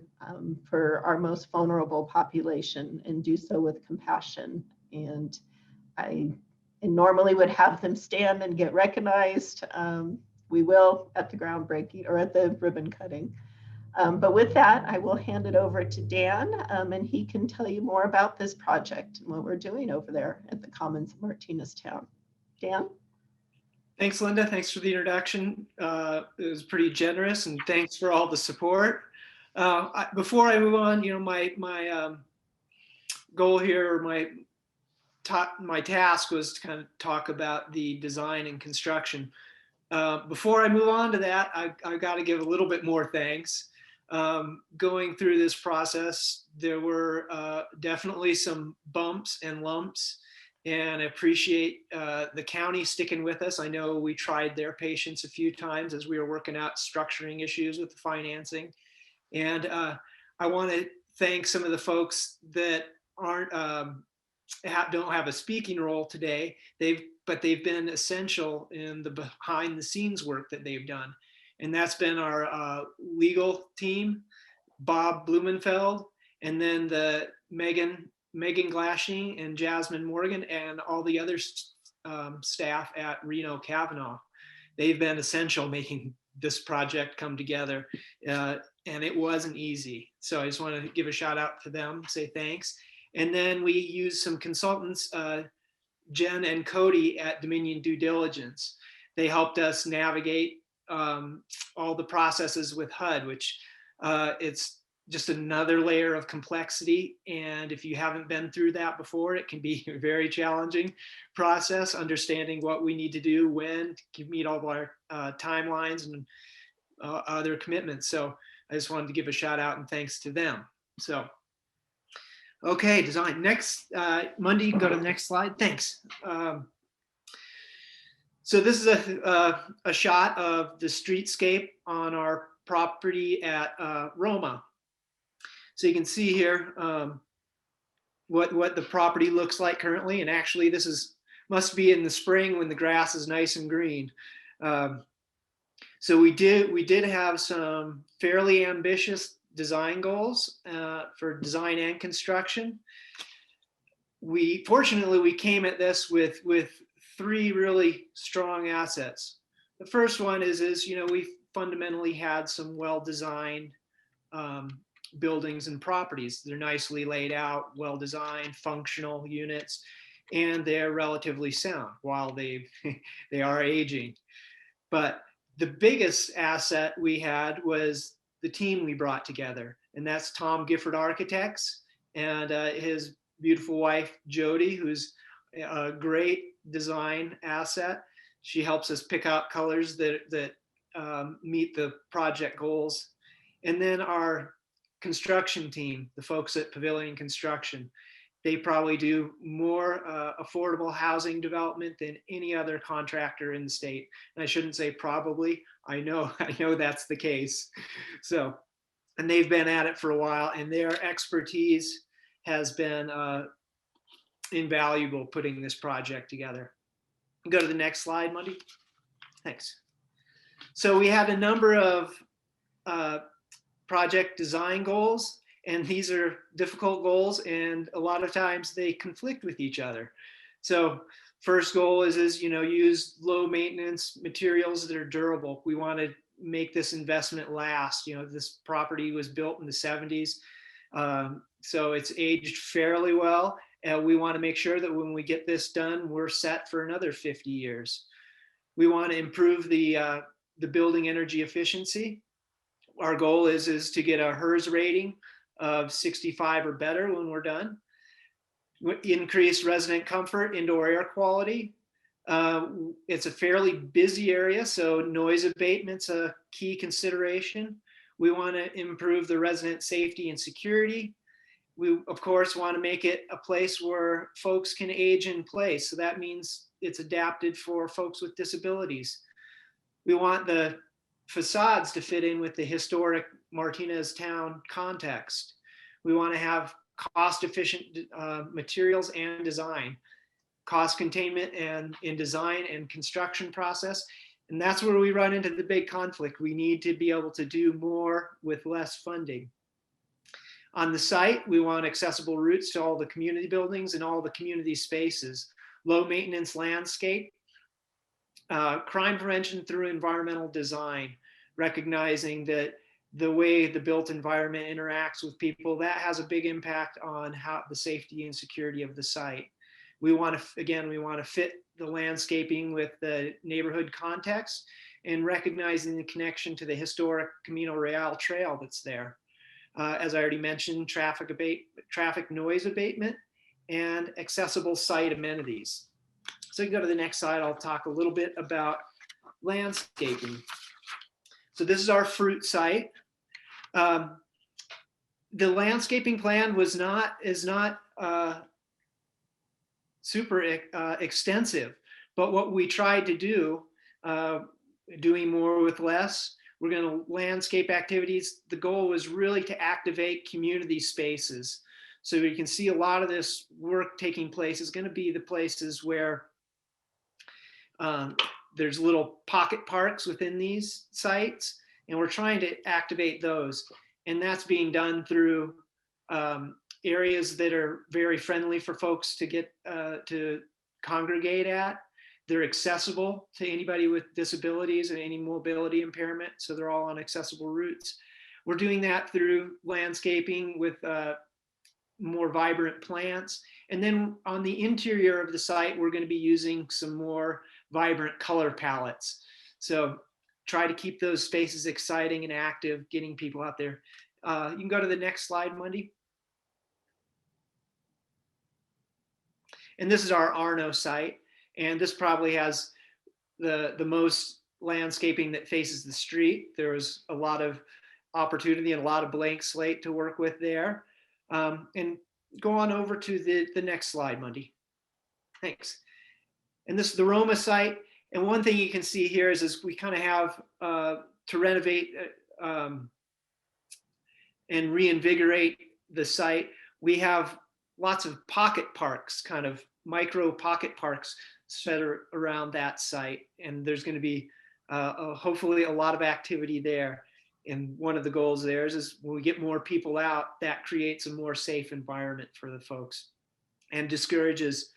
for our most vulnerable population and do so with compassion. And I normally would have them stand and get recognized. We will at the groundbreaking or at the ribbon cutting. But with that, I will hand it over to Dan, and he can tell you more about this project and what we're doing over there at the Commons of Martineztown. Dan? Thanks, Linda. Thanks for the introduction. It was pretty generous, and thanks for all the support. Before I move on, you know, my goal here, or my task was to kind of talk about the design and construction. Before I move on to that, I've got to give a little bit more thanks. Going through this process, there were definitely some bumps and lumps, and I appreciate the county sticking with us. I know we tried their patience a few times as we were working out structuring issues with the financing. And I want to thank some of the folks that aren't don't have a speaking role today. But they've been essential in the behind the scenes work that they've done. And that's been our legal team, Bob Blumenfeld, and then the Megan Glashing and Jasmine Morgan, and all the other staff at Reno Kavanaugh. They've been essential making this project come together, and it wasn't easy. So I just want to give a shout out to them, say thanks. And then we used some consultants, Jen and Cody at Dominion Due Diligence. They helped us navigate all the processes with HUD, which it's just another layer of complexity. And if you haven't been through that before, it can be a very challenging process, understanding what we need to do, when to meet all of our timelines and other commitments. So I just wanted to give a shout out and thanks to them. So, okay, design. Next, Monday, you can go to the next slide. Thanks. So this is a shot of the streetscape on our property at Roma. So you can see here what the property looks like currently. And actually this must be in the spring when the grass is nice and green. So we did have some fairly ambitious design goals for design and construction. Fortunately we came at this with three really strong assets. The first one is we fundamentally had some well-designed buildings and properties. They're nicely laid out, well-designed, functional units, and they're relatively sound while they are aging. But the biggest asset we had was the team we brought together, and that's Tom Gifford Architects and his beautiful wife, Jody, who's a great design asset. She helps us pick out colors that meet the project goals. And then our construction team, the folks at Pavilion Construction, they probably do more affordable housing development than any other contractor in the state. And I shouldn't say probably, I know that's the case. So, and they've been at it for a while, and their expertise has been invaluable putting this project together. Go to the next slide, Monday. Thanks. So we had a number of project design goals, and these are difficult goals, and a lot of times they conflict with each other. So first goal is use low maintenance materials that are durable. We want to make this investment last. This property was built in the 70s, so it's aged fairly well. And we want to make sure that when we get this done, we're set for another 50 years. We want to improve the building energy efficiency. Our goal is to get a HERS rating of 65 or better when we're done. Increase resident comfort, indoor air quality. It's a fairly busy area, so noise abatement's a key consideration. We want to improve the resident safety and security. We, of course, want to make it a place where folks can age in place. So that means it's adapted for folks with disabilities. We want the facades to fit in with the historic Martineztown context. We want to have cost-efficient materials and design, cost containment and in design and construction process. And that's where we run into the big conflict. We need to be able to do more with less funding. On the site, we want accessible routes to all the community buildings and all the community spaces, low maintenance landscape, crime prevention through environmental design, recognizing that the way the built environment interacts with people, that has a big impact on how the safety and security of the site. We want to fit the landscaping with the neighborhood context and recognizing the connection to the historic Camino Real trail that's there. As I already mentioned, traffic noise abatement and accessible site amenities. So you can go to the next slide. I'll talk a little bit about landscaping. So this is our fruit site. The landscaping plan is not super extensive, but what we tried to do, doing more with less, we're going to landscape activities. The goal was really to activate community spaces. So you can see a lot of this work taking place is going to be the places where there's little pocket parks within these sites, and we're trying to activate those. And that's being done through areas that are very friendly for folks to get to congregate at. They're accessible to anybody with disabilities and any mobility impairment, so they're all on accessible routes. We're doing that through landscaping with more vibrant plants. And then on the interior of the site, we're going to be using some more vibrant color palettes. So try to keep those spaces exciting and active, getting people out there. You can go to the next slide, Monday. And this is our Arno site. And this probably has the most landscaping that faces the street. There was a lot of opportunity and a lot of blank slate to work with there. And go on over to the next slide, Monday. Thanks. And this is the Roma site. And one thing you can see here is we kind of have to renovate and reinvigorate the site. We have lots of pocket parks, kind of micro pocket parks set around that site. And there's going to be hopefully a lot of activity there. And one of the goals there is when we get more people out, that creates a more safe environment for the folks and discourages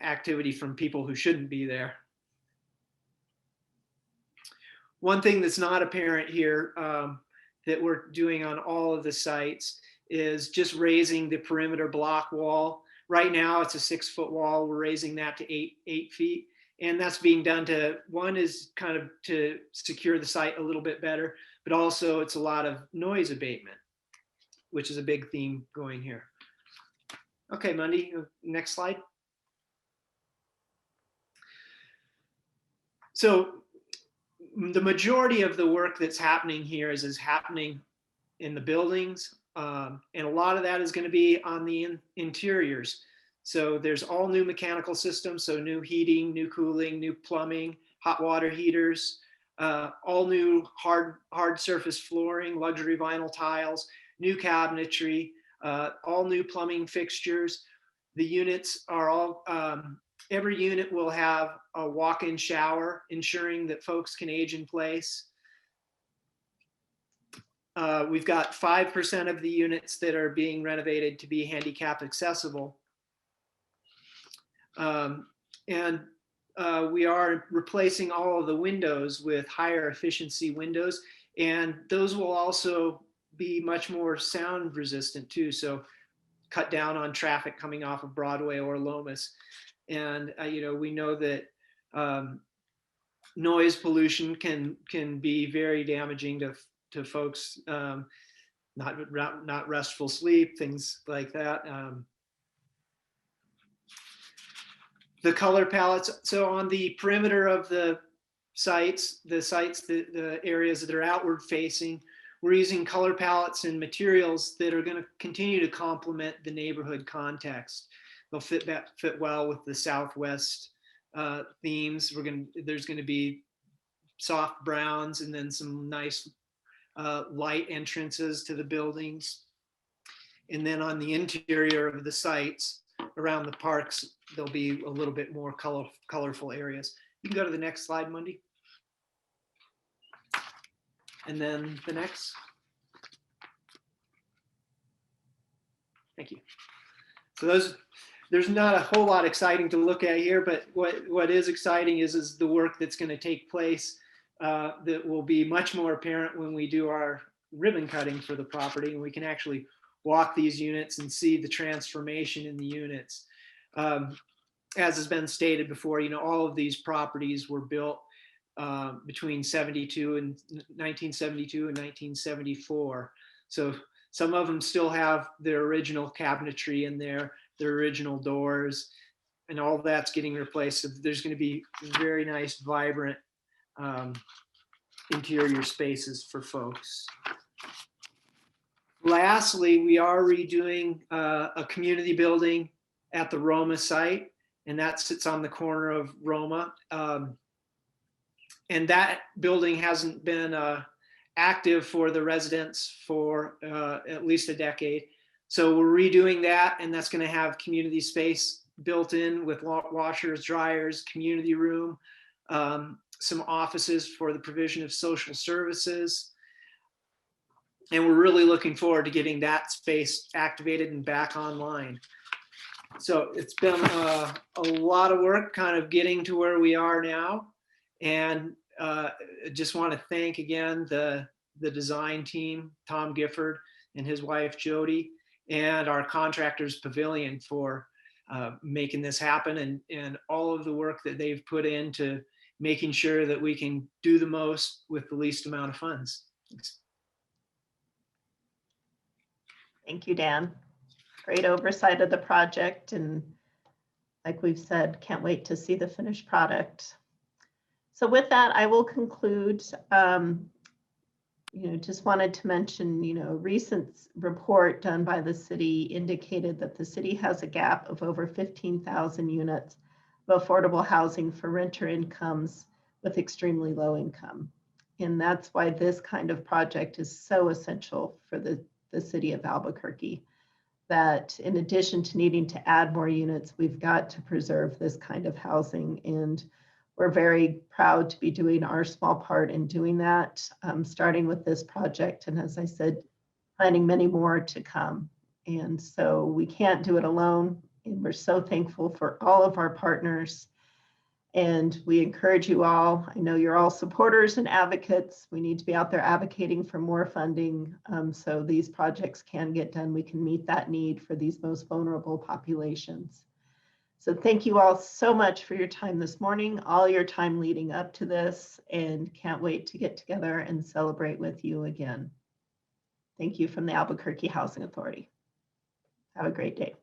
activity from people who shouldn't be there. One thing that's not apparent here that we're doing on all of the sites is just raising the perimeter block wall. Right now it's a 6-foot wall. We're raising that to 8 feet. And that's being done to, one is kind of to secure the site a little bit better, but also it's a lot of noise abatement, which is a big theme going here. Okay, Mundy, next slide. So the majority of the work that's happening here is happening in the buildings. And a lot of that is going to be on the interiors. So there's all new mechanical systems, so new heating, new cooling, new plumbing, hot water heaters, all new hard surface flooring, luxury vinyl tiles, new cabinetry, all new plumbing fixtures. The units are all, every unit will have a walk-in shower, ensuring that folks can age in place. We've got 5% of the units that are being renovated to be handicap accessible. We are replacing all of the windows with higher efficiency windows, and those will also be much more sound resistant too. So cut down on traffic coming off of Broadway or Lomas. And we know that noise pollution can be very damaging to folks, not restful sleep, things like that. The color palettes. So on the perimeter of the areas that are outward facing, we're using color palettes and materials that are going to continue to complement the neighborhood context. They'll fit well with the Southwest themes. There's going to be soft browns and then some nice light entrances to the buildings. And then on the interior of the sites around the parks, there'll be a little bit more colorful areas. You can go to the next slide, Mundy. And then the next. Thank you. So there's not a whole lot exciting to look at here, but what is exciting is the work that's going to take place that will be much more apparent when we do our ribbon cutting for the property, and we can actually walk these units and see the transformation in the units. As has been stated before, all of these properties were built between 1972 and 1974. So some of them still have their original cabinetry in there, their original doors, and all that's getting replaced. So there's going to be very nice, vibrant interior spaces for folks. Lastly, we are redoing a community building at the Roma site, and that sits on the corner of Roma. And that building hasn't been active for the residents for at least a decade. So we're redoing that, and that's going to have community space built in with washers, dryers, community room, some offices for the provision of social services. And we're really looking forward to getting that space activated and back online. So it's been a lot of work kind of getting to where we are now. And I just want to thank again the design team, Tom Gifford and his wife, Jody, and our contractors Pavilion for making this happen, and all of the work that they've put into making sure that we can do the most with the least amount of funds. Thanks. Thank you, Dan. Great oversight of the project, and like we've said, can't wait to see the finished product. So with that, I will conclude. Just wanted to mention, a recent report done by the city indicated that the city has a gap of over 15,000 units of affordable housing for renter incomes with extremely low income. And that's why this kind of project is so essential for the city of Albuquerque. That in addition to needing to add more units, we've got to preserve this kind of housing. And we're very proud to be doing our small part in doing that, starting with this project. And as I said, planning many more to come. And so we can't do it alone. And we're so thankful for all of our partners. And we encourage you all. I know you're all supporters and advocates. We need to be out there advocating for more funding so these projects can get done. We can meet that need for these most vulnerable populations. So thank you all so much for your time this morning, all your time leading up to this, and can't wait to get together and celebrate with you again. Thank you from the Albuquerque Housing Authority. Have a great day.